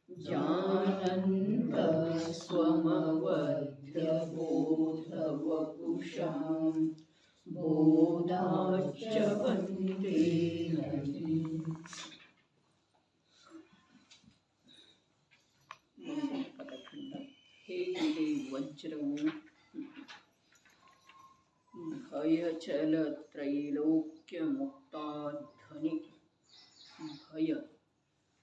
जानन्तस्वमवध्यबोधवपुषां बोधाच्च वन्दे ಪದಖಂಡ. ಹೇಗಿದೆ ವಜ್ರವು ಭಯಚಲ ತ್ರೈಲೋಕ್ಯ ಮುಕ್ತಾಧ್ವನಿ. ಭಯ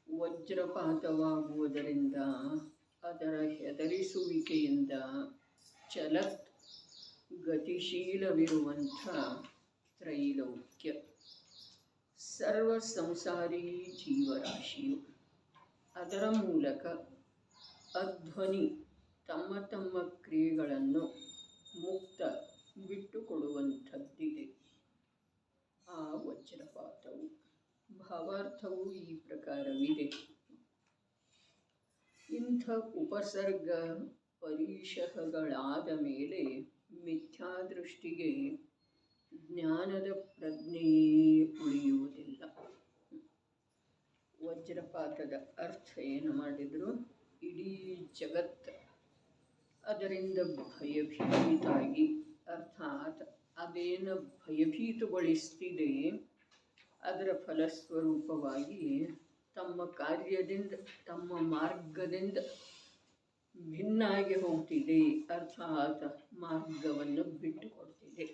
ವಜ್ರಪಾತವಾಗುವುದರಿಂದ, ಅದರ ಹೆದರಿಸುವಿಕೆಯಿಂದ ಚಲತ್ ಗತಿಶೀಲವಿರುವಂಥ ತ್ರೈಲೋಕ್ಯ ಸರ್ವ ಸಂಸಾರಿ ಜೀವರಾಶಿಯು ಅದರ ಮೂಲಕ ಅಧ್ವನಿ ತಮ್ಮ ತಮ್ಮ ಕ್ರಿಯೆಗಳನ್ನು ಮುಕ್ತ ಬಿಟ್ಟುಕೊಡುವಂಥದ್ದಿದೆ ಆ ವಜ್ರಪಾತವು. ಭಾವಾರ್ಥವು ಈ ಪ್ರಕಾರವಿದೆ. ಇಂಥ ಉಪಸರ್ಗ ಪರಿಶಹಗಳಾದ ಮೇಲೆ ಮಿಥ್ಯಾದೃಷ್ಟಿಗೆ ಜ್ಞಾನದ ಪ್ರಜ್ಞೆಯೇ ಉಳಿಯುವುದಿಲ್ಲ. ವಜ್ರಪಾತದ ಅರ್ಥ ಏನು ಮಾಡಿದ್ರು? ಇಡೀ ಜಗತ್ತು ಅದರಿಂದ ಭಯಭೀತಾಗಿ, ಅರ್ಥಾತ್ ಅದೇನು ಭಯಭೀತಗೊಳಿಸ್ತಿದೆ ಅದರ ಫಲಸ್ವರೂಪವಾಗಿ ತಮ್ಮ ಕಾರ್ಯದಿಂದ, ತಮ್ಮ ಮಾರ್ಗದಿಂದ ಭಿನ್ನಾಗಿ ಹೋಗ್ತಿದೆ, ಅರ್ಥಾತ್ ಮಾರ್ಗವನ್ನು ಬಿಟ್ಟುಕೊಡ್ತಿದೆ.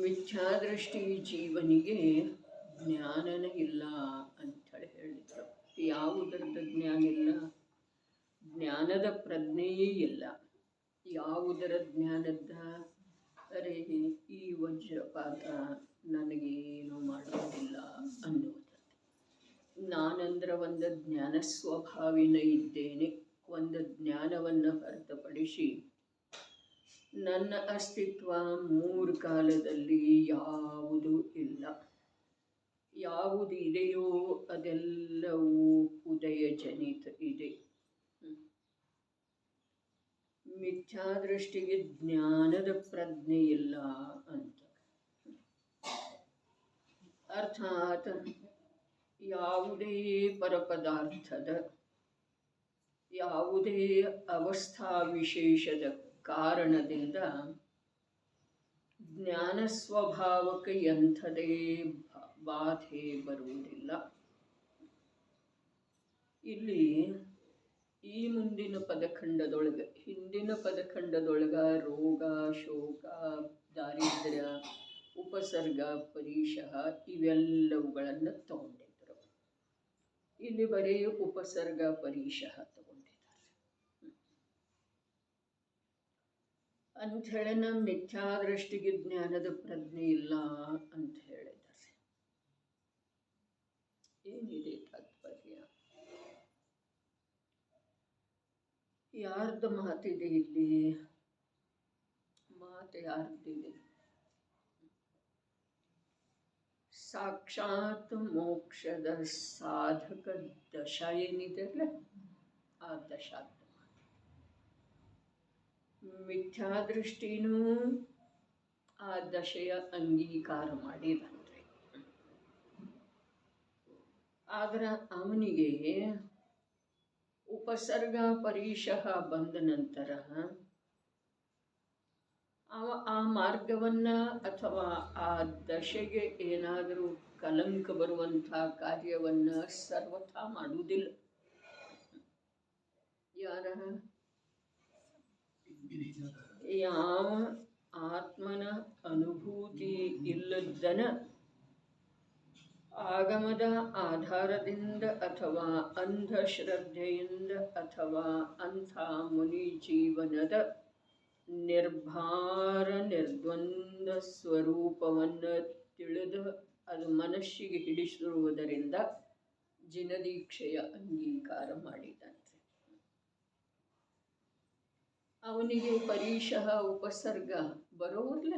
ಮಿಥ್ಯಾದೃಷ್ಟಿ ಜೀವನಿಗೆ ಜ್ಞಾನನೇ ಇಲ್ಲ ಅಂಥೇಳಿ ಹೇಳಿದರು. ಯಾವುದರದ ಜ್ಞಾನ ಇಲ್ಲ? ಜ್ಞಾನದ ಪ್ರಜ್ಞೆಯೇ ಇಲ್ಲ. ಯಾವುದರ ಜ್ಞಾನದ? ಅರೆ, ಈ ವಜ್ರಪಾತ ನನಗೇನು ಮಾಡೋದಿಲ್ಲ ಅನ್ನುವುದು. ನಾನಂದ್ರೆ ಒಂದು ಜ್ಞಾನ ಸ್ವಭಾವಿನ ಇದ್ದೇನೆ. ಒಂದು ಜ್ಞಾನವನ್ನು ಹೊರತುಪಡಿಸಿ ನನ್ನ ಅಸ್ತಿತ್ವ ಮೂರು ಕಾಲದಲ್ಲಿ ಯಾವುದೂ ಇಲ್ಲ. ಯಾವುದು ಇದೆಯೋ ಅದೆಲ್ಲವೂ ಉದಯಜನಿತ ಇದೆ. ಮಿಥ್ಯಾದೃಷ್ಟಿಗೆ ಜ್ಞಾನದ ಪ್ರಜ್ಞೆ ಇಲ್ಲ ಅಂತ. ಅರ್ಥಾತ್ ಯಾವುದೇ ಪರಪದಾರ್ಥದ, ಯಾವುದೇ ಅವಸ್ಥಾ ವಿಶೇಷದ ಕಾರಣದಿಂದ ಜ್ಞಾನ ಸ್ವಭಾವಕ್ಕೆ ಎಂಥದೇ ಬಾಧೆ ಬರುವುದಿಲ್ಲ. ಇಲ್ಲಿ ಈ ಮುಂದಿನ ಪದಖಂಡದೊಳಗೆ, ಹಿಂದಿನ ಪದಖಂಡದೊಳಗ ರೋಗ, ಶೋಕ, ದಾರಿದ್ರ್ಯ, ಉಪಸರ್ಗ, ಪರಿಶಃ ಇವೆಲ್ಲವುಗಳನ್ನು ತಗೊಂಡಿದ್ದರು. ಇಲ್ಲಿ ಬರೀ ಉಪಸರ್ಗ ಪರಿಶಃ ತಗೊಂಡಿದ್ದಾರೆ. ಅಂಥೇಳಿ ನಮ್ಮ ಮಿಥ್ಯಾದೃಷ್ಟಿಗೆ ಜ್ಞಾನದ ಪ್ರಜ್ಞೆ ಇಲ್ಲ ಅಂತ ಹೇಳಿದ್ದಾರೆ. ಏನಿದೆ ತಾತ್ಪರ್ಯ? ಯಾರ್ದು ಮಾತಿದೆ ಇಲ್ಲಿ? ಮಾತು ಯಾರ್ದಿದೆ? ಸಾಕ್ಷಾತ್ ಮೋಕ್ಷದ ಸಾಧಕ ದಶ ಏನಿದೆಯಲ್ಲ, ಆ ದಶಾದ ಮಿಥ್ಯಾದೃಷ್ಟಿನೂ ಆ ದಶೆಯ ಅಂಗೀಕಾರ ಮಾಡಿದಂತೆ. ಆದ್ರೆ ಅವನಿಗೆ ಉಪಸರ್ಗ ಪರಿಶಃ ಬಂದ ನಂತರ ಆ ಮಾರ್ಗವನ್ನ ಅಥವಾ ಆ ದಶೆಗೆ ಏನಾದರೂ ಕಲಂಕ ಬರುವಂಥ ಕಾರ್ಯವನ್ನ ಸರ್ವಥಾ ಮಾಡುವುದಿಲ್ಲ. ಯಾರ? ಯಾವ ಆತ್ಮನ ಅನುಭೂತಿ ಇಲ್ಲದನ ಆಗಮದ ಆಧಾರದಿಂದ ಅಥವಾ ಅಂಧಶ್ರದ್ಧೆಯಿಂದ ಅಥವಾ ಅಂಥ ಮುನಿ ಜೀವನದ ನಿರ್ಭಾರ ನಿರ್ದ್ವಂದ ಸ್ವರೂಪವನ್ನು ತಿಳಿದು ಅದು ಮನಸ್ಸಿಗೆ ಹಿಡಿಸಿರುವುದರಿಂದ ಜಿನದೀಕ್ಷೆಯ ಅಂಗೀಕಾರ ಮಾಡಿದಂತೆ. ಅವನಿಗೆ ಪರಿಶಃ ಉಪಸರ್ಗ ಬರೋಲ್ಲ.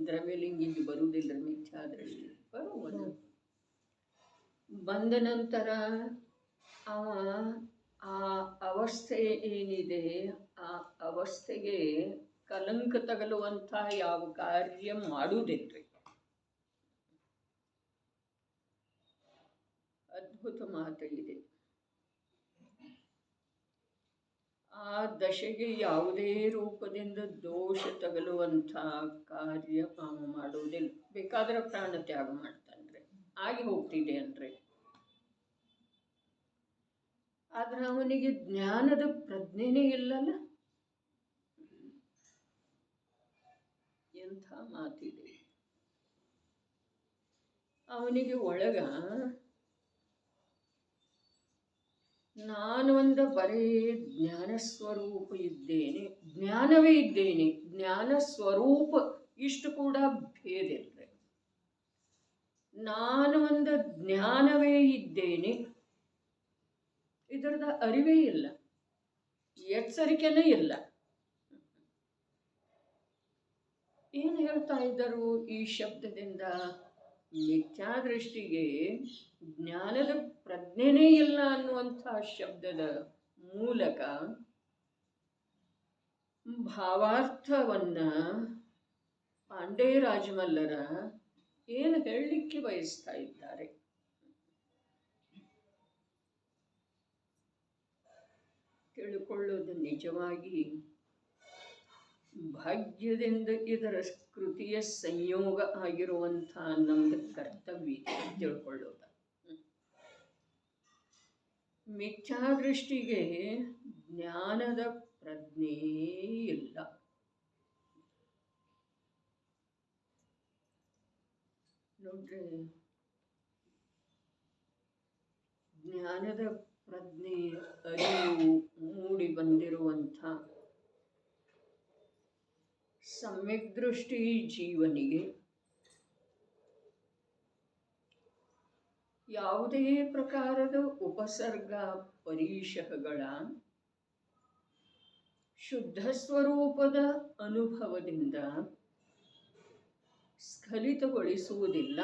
ದ್ರವ್ಯಲಿಂಗಿಗೆ ಬರುವುದಿಲ್ಲ, ಮಿಥ್ಯಾದೃಷ್ಟಿ ಬರುವುದು. ಬಂದ ನಂತರ ಅವ ಆ ಅವಸ್ಥೆ ಏನಿದೆ, ಆ ಅವಸ್ಥೆಗೆ ಕಲಂಕ ತಗಲುವಂಥ ಯಾವ ಕಾರ್ಯ ಮಾಡುವುದಿಲ್ರಿ. ಅದ್ಭುತ ಮಾತು ಇದೆ. ಆ ದಶೆಗೆ ಯಾವುದೇ ರೂಪದಿಂದ ದೋಷ ತಗಲುವಂಥ ಕಾರ್ಯ ಅವನು ಮಾಡುವುದಿಲ್ಲ. ಬೇಕಾದ್ರೆ ಪ್ರಾಣ ತ್ಯಾಗ ಮಾಡ್ತಾನ್ರಿ, ಆಗಿ ಹೋಗ್ತಿದೆ ಅನ್ರಿ. ಆದ್ರೆ ಅವನಿಗೆ ಜ್ಞಾನದ ಪ್ರಜ್ಞೆನೇ ಇಲ್ಲಲ್ಲ. ಎಂಥ ಮಾತಿದೆ. ಅವನಿಗೆ ಒಳಗ ನಾನು ಒಂದು ಬರೇ ಜ್ಞಾನ ಸ್ವರೂಪ ಇದ್ದೇನೆ, ಜ್ಞಾನವೇ ಇದ್ದೇನೆ, ಜ್ಞಾನ ಸ್ವರೂಪ ಇಷ್ಟು ಕೂಡ ಭೇದ ಇಲ್ರಿ. ನಾನು ಒಂದು ಜ್ಞಾನವೇ ಇದ್ದೇನೆ, ಇದರದ ಅರಿವೇ ಇಲ್ಲ, ಎಚ್ಚರಿಕೆನೇ ಇಲ್ಲ. ಏನು ಹೇಳ್ತಾ ಇದ್ದರು ಈ ಶಬ್ದದಿಂದ? ಮಿಥ್ಯಾದೃಷ್ಟಿಗೆ ಜ್ಞಾನದ ಪ್ರಜ್ಞೆನೇ ಇಲ್ಲ ಅನ್ನುವಂಥ ಶಬ್ದದ ಮೂಲಕ ಭಾವಾರ್ಥವನ್ನ ಪಾಂಡೇ ರಾಜಮಲ್ಲರ ಏನು ಹೇಳಲಿಕ್ಕೆ ಬಯಸ್ತಾ ಇದ್ದಾರೆ? ತಿಳ್ಕೊಳ್ಳೋದು ನಿಜವಾಗಿ ಭಾಗ್ಯದಿಂದ ಇದರ ಕೃತಿಯ ಸಂಯೋಗ ಆಗಿರುವಂಥ ನಮ್ದು ಕರ್ತವ್ಯ ತಿಳ್ಕೊಳ್ಳೋದು. ಮಿಥ್ಯಾದೃಷ್ಟಿಗೆ ಜ್ಞಾನದ ಪ್ರಜ್ಞೆ ಇಲ್ಲ. ನೋಡ್ರಿ, ಜ್ಞಾನದ ಪ್ರಜ್ಞೆ ಅರಿವು ಮೂಡಿ ಬಂದಿರುವಂಥ ಸಮ್ಯಕ್ ದೃಷ್ಟಿ ಜೀವನಿಗೆ ಯಾವುದೇ ಪ್ರಕಾರದ ಉಪಸರ್ಗ ಪರೀಶಗಳ ಶುದ್ಧ ಸ್ವರೂಪದ ಅನುಭವದಿಂದ ಸ್ಖಲಿತಗೊಳಿಸುವುದಿಲ್ಲ.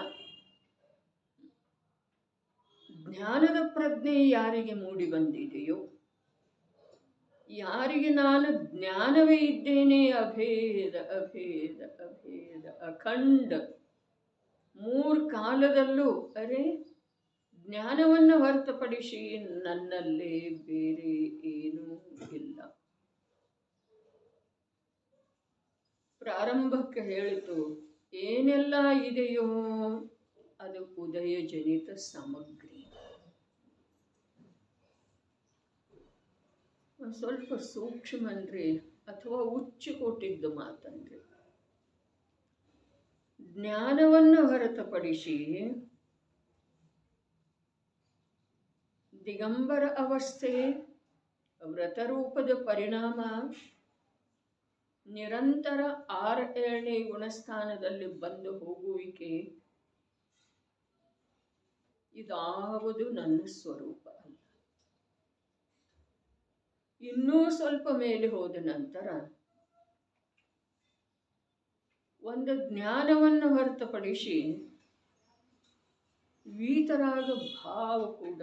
ಜ್ಞಾನದ ಪ್ರಜ್ಞೆ ಯಾರಿಗೆ ಮೂಡಿ ಬಂದಿದೆಯೋ, ಯಾರಿಗೆ ನಾನು ಜ್ಞಾನವೇ ಇದ್ದೇನೆ, ಅಭೇದ ಅಭೇದ ಅಭೇದ ಅಖಂಡ, ಮೂರು ಕಾಲದಲ್ಲೂ ಅರೆ ಜ್ಞಾನವನ್ನು ಹೊರತುಪಡಿಸಿ ನನ್ನಲ್ಲೇ ಬೇರೆ ಏನೂ ಇಲ್ಲ. ಪ್ರಾರಂಭಕ್ಕೆ ಹೇಳಿತು, ಏನೆಲ್ಲ ಇದೆಯೋ ಅದು ಉದಯ ಜನಿತ ಸಾಮಗ್ರಿ. ಸ್ವಲ್ಪ ಸೂಕ್ಷ್ಮನ್ರಿ, ಅಥವಾ ಉಚ್ಚ ಕೊಟ್ಟಿದ್ದು ಮಾತನ್ರಿ. ಜ್ಞಾನವನ್ನು ಹೊರತುಪಡಿಸಿ ದಿಗಂಬರ ಅವಸ್ಥೆ, ವ್ರತರೂಪದ ಪರಿಣಾಮ, ನಿರಂತರ 6-7ನೇ ಗುಣಸ್ಥಾನದಲ್ಲಿ ಬಂದು ಹೋಗುವಿಕೆ, ಇದಾವುದು ನನ್ನ ಸ್ವರೂಪ ಅಲ್ಲ. ಇನ್ನೂ ಸ್ವಲ್ಪ ಮೇಲೆ ಹೋದ ನಂತರ ಒಂದು ಜ್ಞಾನವನ್ನು ಹೊರತುಪಡಿಸಿ ವೀತರಾಗ ಭಾವ ಕೂಡ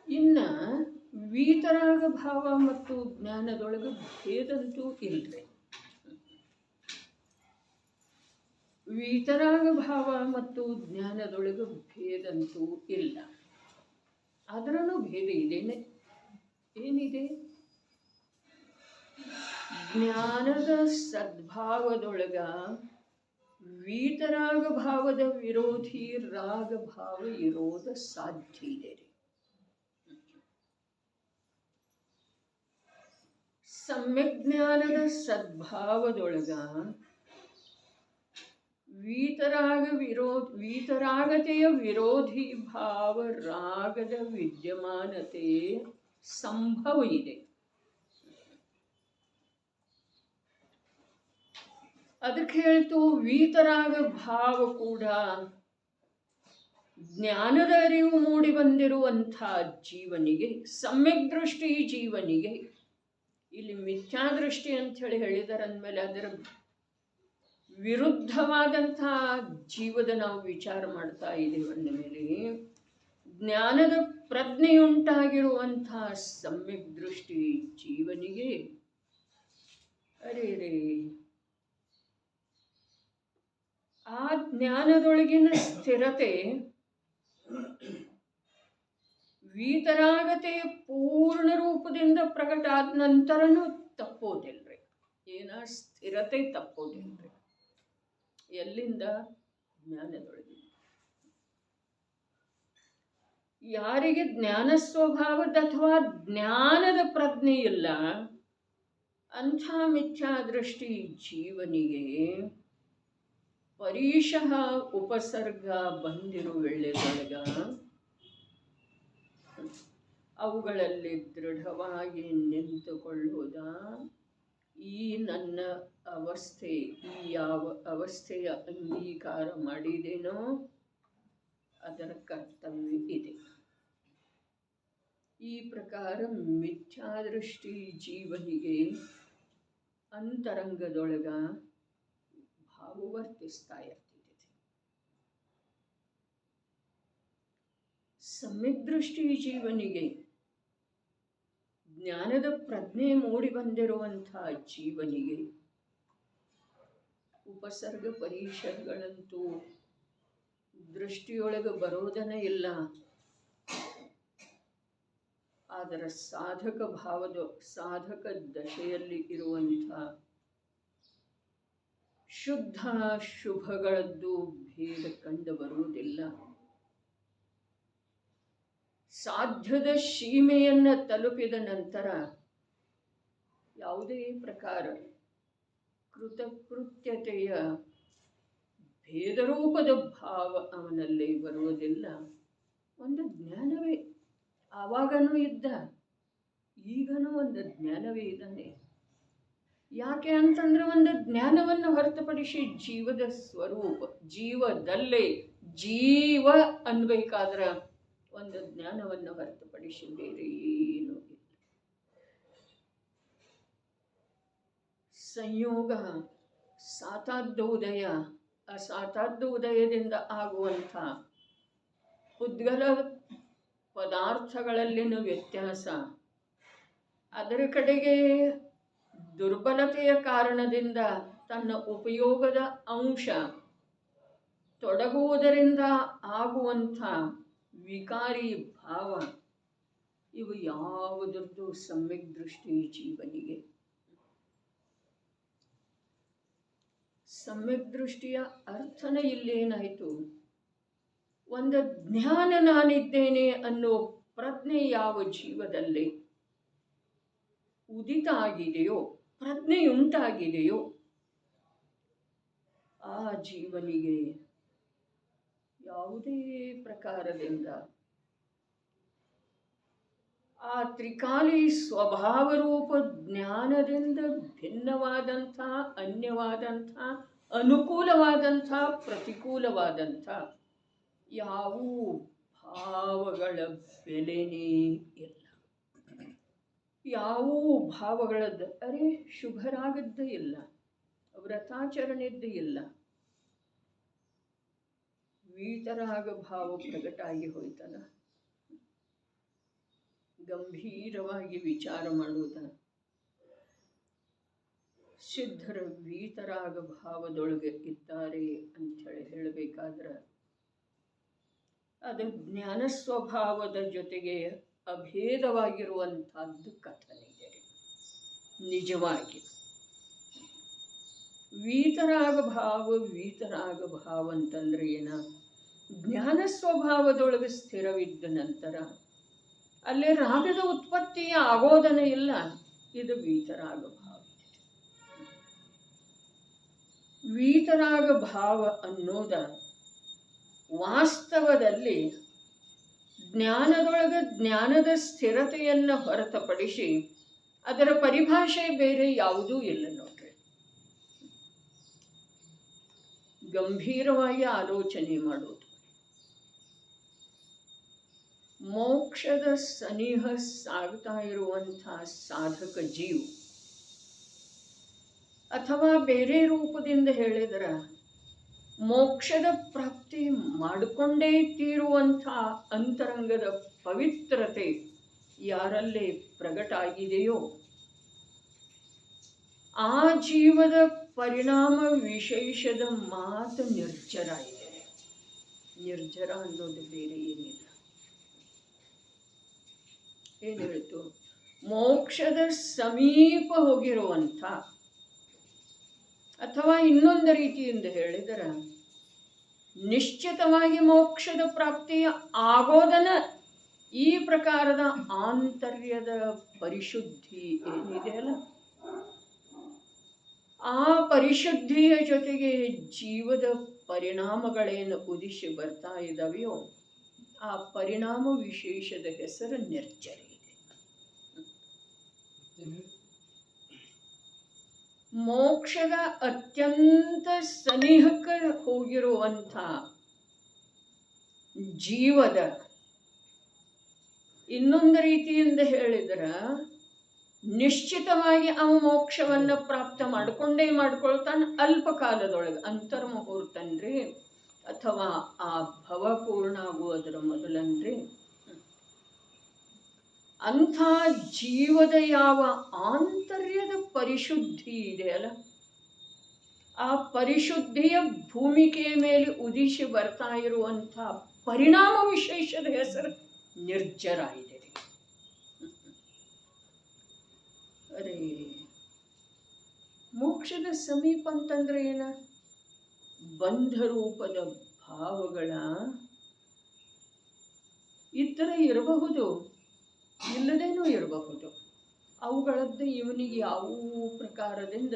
ಇನ್ನ ವೀತರಾಗ ಭಾವ ಮತ್ತು ಜ್ಞಾನದೊಳಗೆ ಭೇದಂತೂ ಇಲ್ರಿ. ವೀತರಾಗ ಭಾವ ಮತ್ತು ಜ್ಞಾನದೊಳಗೆ ಭೇದಂತೂ ಇಲ್ಲ. ಅದರಲ್ಲೂ ಭೇದ ಇದೇನೆ. ಏನಿದೆ? ಜ್ಞಾನದ ಸದ್ಭಾವದೊಳಗ ವೀತರಾಗ ಭಾವದ ವಿರೋಧಿ ರಾಗ ಭಾವ ಇರೋದು ಸಾಧ್ಯ ಇದೆ ರೀ. ಸಮ್ಯಕ್ ಜ್ಞಾನದ ಸದ್ಭಾವದೊಳಗ ವೀತರಾಗತೆಯ ವಿರೋಧಿ ಭಾವ ರಾಗದ ವಿದ್ಯಮಾನತೆ ಸಂಭವ ಇದೆ. ಅದಕ್ಕೆ ಹೇಳ್ತು, ವೀತರಾಗ ಭಾವ ಕೂಡ ಜ್ಞಾನದ ಅರಿವು ಮೂಡಿ ಬಂದಿರುವಂಥ ಜೀವನಿಗೆ, ಸಮ್ಯಕ್ ದೃಷ್ಟಿ ಜೀವನಿಗೆ, ಇಲ್ಲಿ ಮಿಥ್ಯಾದೃಷ್ಟಿ ಅಂತ ಹೇಳಿದಾರೆ ಅಂದಮೇಲೆ ಅದರ ವಿರುದ್ಧವಾದಂಥ ಜೀವದ ನಾವು ವಿಚಾರ ಮಾಡ್ತಾ ಇದ್ದೀವಿ ಅಂದ ಮೇಲೆ ಜ್ಞಾನದ ಪ್ರಜ್ಞೆಯುಂಟಾಗಿರುವಂಥ ಸಮ್ಯಕ್ ದೃಷ್ಟಿ ಜೀವನಿಗೆ ಅರೆ ಆ ಜ್ಞಾನದೊಳಗಿನ ಸ್ಥಿರತೆ ವೀತರಾಗತೆಯ ಪೂರ್ಣ ರೂಪದಿಂದ ಪ್ರಕಟ ಆದ ನಂತರನೂ ತಪ್ಪೋದಿಲ್ರಿ. ಏನ ಸ್ಥಿರತೆ ತಪ್ಪೋದಿಲ್ರಿ. ಎಲ್ಲಿಂದ? ಜ್ಞಾನದೊಳಗೆ. ಯಾರಿಗೆ ಜ್ಞಾನ ಸ್ವಭಾವದ ಅಥವಾ ಜ್ಞಾನದ ಪ್ರಜ್ಞೆ ಇಲ್ಲ ಅಂಥ ಮಿಥ್ಯಾದೃಷ್ಟಿ ಜೀವನಿಗೆ ಪರೀಶಃ ಉಪಸರ್ಗ ಬಂದಿರು ವೇಳೆದೊಳಗ ಅವುಗಳಲ್ಲಿ ದೃಢವಾಗಿ ನಿಂತುಕೊಳ್ಳುವುದ ಈ ನನ್ನ ಅವಸ್ಥೆ, ಈ ಯಾವ ಅವಸ್ಥೆಯ ಅಂಗೀಕಾರ ಮಾಡಿದೇನೋ ಅದರ ಕರ್ತವ್ಯ ಇದೆ. ಈ ಪ್ರಕಾರ ಮಿಥ್ಯಾದೃಷ್ಟಿ ಜೀವನಿಗೆ ಅಂತರಂಗದೊಳಗ ಭಾವವರ್ತಿಸ್ತಾ ಇರ್ತಿದೆ. ಸಮ್ಯಕ್ ದೃಷ್ಟಿ ಜೀವನಿಗೆ, ಜ್ಞಾನದ ಪ್ರಜ್ಞೆ ಮೂಡಿ ಬಂದಿರುವಂತಹ ಜೀವನಿಗೆ ಉಪಸರ್ಗ ಪರೀಕ್ಷೆಗಳಂತೂ ದೃಷ್ಟಿಯೊಳಗೆ ಬರೋದನೇ ಇಲ್ಲ. ಆದರೆ ಸಾಧಕ ದಶೆಯಲ್ಲಿ ಇರುವಂಥ ಶುದ್ಧ ಶುಭಗಳದ್ದು ಭೇದ ಕಂಡು ಬರುವುದಿಲ್ಲ. ಸಾಧ್ಯದ ಸೀಮೆಯನ್ನು ತಲುಪಿದ ನಂತರ ಯಾವುದೇ ಪ್ರಕಾರ ಕೃತಕೃತ್ಯತೆಯ ಭೇದರೂಪದ ಭಾವ ಅವನಲ್ಲಿ ಬರುವುದಿಲ್ಲ. ಒಂದು ಜ್ಞಾನವೇ ಆವಾಗನೂ ಇದ್ದ, ಈಗನೂ ಒಂದು ಜ್ಞಾನವೇ ಇದ್ದಾನೆ. ಯಾಕೆ ಅಂತಂದ್ರೆ ಒಂದು ಜ್ಞಾನವನ್ನು ಹೊರತುಪಡಿಸಿ ಜೀವದ ಸ್ವರೂಪ, ಜೀವದಲ್ಲೇ ಜೀವ ಅನ್ಬೇಕಾದ್ರೆ ಒಂದು ಜ್ಞಾನವನ್ನು ಹೊರತುಪಡಿಸಿ ಬೇರೆ ಏನೂ ಇಲ್ಲ. ಸಂಯೋಗ, ಸಾತಾದ್ದ ಉದಯ, ಆ ಸಾತಾದ್ದ ಉದಯದಿಂದ ಆಗುವಂಥ ಉದ್ಗಲ ಪದಾರ್ಥಗಳಲ್ಲಿನ ವ್ಯತ್ಯಾಸ, ಅದರ ಕಡೆಗೆ ದುರ್ಬಲತೆಯ ಕಾರಣದಿಂದ ತನ್ನ ಉಪಯೋಗದ ಅಂಶ ತೊಡಗುವುದರಿಂದ ಆಗುವಂಥ ವಿಕಾರಿ ಭಾವ, ಇವು ಯಾವುದರದ್ದು ಸಮ್ಯಕ್ ದೃಷ್ಟಿ ಜೀವನಿಗೆ. ಸಮ್ಯಕ್ ದೃಷ್ಟಿಯ ಅರ್ಥನ ಇಲ್ಲೇನಾಯಿತು? ಒಂದು ಜ್ಞಾನ ನಾನಿದ್ದೇನೆ ಅನ್ನೋ ಪ್ರಜ್ಞೆ ಯಾವ ಜೀವದಲ್ಲಿ ಉದಿತ ಆಗಿದೆಯೋ, ಪ್ರಜ್ಞೆಯುಂಟಾಗಿದೆಯೋ, ಆ ಜೀವನಿಗೆ ಯಾವುದೇ ಪ್ರಕಾರದಿಂದ ಆ ತ್ರಿಕಾಲಿ ಸ್ವಭಾವರೂಪ ಜ್ಞಾನದಿಂದ ಭಿನ್ನವಾದಂಥ, ಅನ್ಯವಾದಂಥ, ಅನುಕೂಲವಾದಂಥ, ಪ್ರತಿಕೂಲವಾದಂಥ ಯಾವುವು ಭಾವಗಳ ಬೆಲೆನೇ ಇಲ್ಲ. ಯಾವುವು ಭಾವಗಳದ್ದು ಅರೆ ಶುಭರಾಗದ್ದೇ ಇಲ್ಲ, ವ್ರತಾಚರಣೆದ್ದು ಇಲ್ಲ. ವೀತರಾಗ ಭಾವ ಪ್ರಗಟಾಗಿ ಹೋಯ್ತಲ್ಲ, ಗಂಭೀರವಾಗಿ ವಿಚಾರ ಮಾಡುವುದ. ಸಿದ್ಧರ ವೀತರಾಗ ಭಾವದೊಳಗೆ ಇದ್ದಾರೆ ಅಂಥೇಳಿ ಹೇಳಬೇಕಾದ್ರೆ ಅದು ಜ್ಞಾನ ಸ್ವಭಾವದ ಜೊತೆಗೆ ಅಭೇದವಾಗಿರುವಂಥದ್ದು ಕಥನೆ ಇದೆ. ನಿಜವಾಗಿ ವೀತರಾಗ ಭಾವ ಅಂತಂದ್ರೆ ಏನ? ಜ್ಞಾನ ಸ್ವಭಾವದೊಳಗೆ ಸ್ಥಿರವಿದ್ದ ನಂತರ ಅಲ್ಲಿ ರಾಗದ ಉತ್ಪತ್ತಿ ಆಗೋದನೇ ಇಲ್ಲ. ಇದು ವೀತರಾಗ ಭಾವ. ವೀತರಾಗ ಭಾವ ಅನ್ನೋದ ವಾಸ್ತವದಲ್ಲಿ ಜ್ಞಾನದೊಳಗೆ ಜ್ಞಾನದ ಸ್ಥಿರತೆಯನ್ನು ಹೊರತುಪಡಿಸಿ ಅದರ ಪರಿಭಾಷೆ ಬೇರೆ ಯಾವುದೂ ಇಲ್ಲ ನೋಡ್ರಿ. ಗಂಭೀರವಾಗಿ ಆಲೋಚನೆ ಮಾಡೋದು. ಮೋಕ್ಷದ ಸನಿಹ ಸಾಗ್ತಾ ಇರುವಂಥ ಸಾಧಕ ಜೀವ, ಅಥವಾ ಬೇರೆ ರೂಪದಿಂದ ಹೇಳಿದರೆ ಮೋಕ್ಷದ ಪ್ರಾಪ್ತಿ ಮಾಡಿಕೊಂಡೇ ತೀರುವಂಥ ಅಂತರಂಗದ ಪವಿತ್ರತೆ ಯಾರಲ್ಲಿ ಪ್ರಗಟ ಆಗಿದೆಯೋ ಆ ಜೀವದ ಪರಿಣಾಮ ವಿಶೇಷದ ಮಾತು ನಿರ್ಜರ ಇದೆ. ನಿರ್ಜರ ಅನ್ನೋದು ಬೇರೆ ಏನಿಲ್ಲ. ಏನು ಹೇಳ್ತು? ಮೋಕ್ಷದ ಸಮೀಪ ಹೋಗಿರುವಂಥ, ಅಥವಾ ಇನ್ನೊಂದು ರೀತಿಯಿಂದ ಹೇಳಿದರೆ ನಿಶ್ಚಿತವಾಗಿ ಮೋಕ್ಷದ ಪ್ರಾಪ್ತಿಯ ಆಗೋದನ್ನ ಈ ಪ್ರಕಾರದ ಆಂತರ್ಯದ ಪರಿಶುದ್ಧಿ ಏನಿದೆಯಲ್ಲ, ಆ ಪರಿಶುದ್ಧಿಯ ಜೊತೆಗೆ ಜೀವದ ಪರಿಣಾಮಗಳೇನು ಉದಿಸಿ ಬರ್ತಾ ಇದ್ದಾವೆಯೋ ಆ ಪರಿಣಾಮ ವಿಶೇಷದ ಹೆಸರು ನಿರ್ಜರ ಇದೆ. ಮೋಕ್ಷದ ಅತ್ಯಂತ ಸನಿಹಕ್ಕೆ ಹೋಗಿರುವಂಥ ಜೀವದ, ಇನ್ನೊಂದು ರೀತಿಯಿಂದ ಹೇಳಿದ್ರೆ ನಿಶ್ಚಿತವಾಗಿ ಅವ ಮೋಕ್ಷವನ್ನು ಪ್ರಾಪ್ತ ಮಾಡ್ಕೊಳ್ತಾನೆ ಅಲ್ಪ ಕಾಲದೊಳಗೆ, ಅಂತರ್ಮುಹೂರ್ತನ್ರಿ, ಅಥವಾ ಆ ಭವ ಪೂರ್ಣ ಆಗುವುದರ ಮೊದಲನ್ರಿ. ಅಂಥ ಜೀವದ ಯಾವ ಆಂತರ್ಯದ ಪರಿಶುದ್ಧಿ ಇದೆಯಲ್ಲ, ಆ ಪರಿಶುದ್ಧಿಯ ಭೂಮಿಕೆಯ ಮೇಲೆ ಉದಿಸಿ ಬರ್ತಾ ಇರುವಂಥ ಪರಿಣಾಮ ವಿಶೇಷದ ಹೆಸರು ನಿರ್ಜರ ಇದೆ. ಅರೆ, ಮೋಕ್ಷದ ಸಮೀಪ ಅಂತಂದ್ರೆ ಏನ? ಬಂಧ ರೂಪದ ಭಾವಗಳ ಇತರ ಇರಬಹುದು, ಇಲ್ಲದೇನೂ ಇರಬಹುದು. ಅವುಗಳದ್ದು ಇವನಿಗೆ ಯಾವ ಪ್ರಕಾರದಿಂದ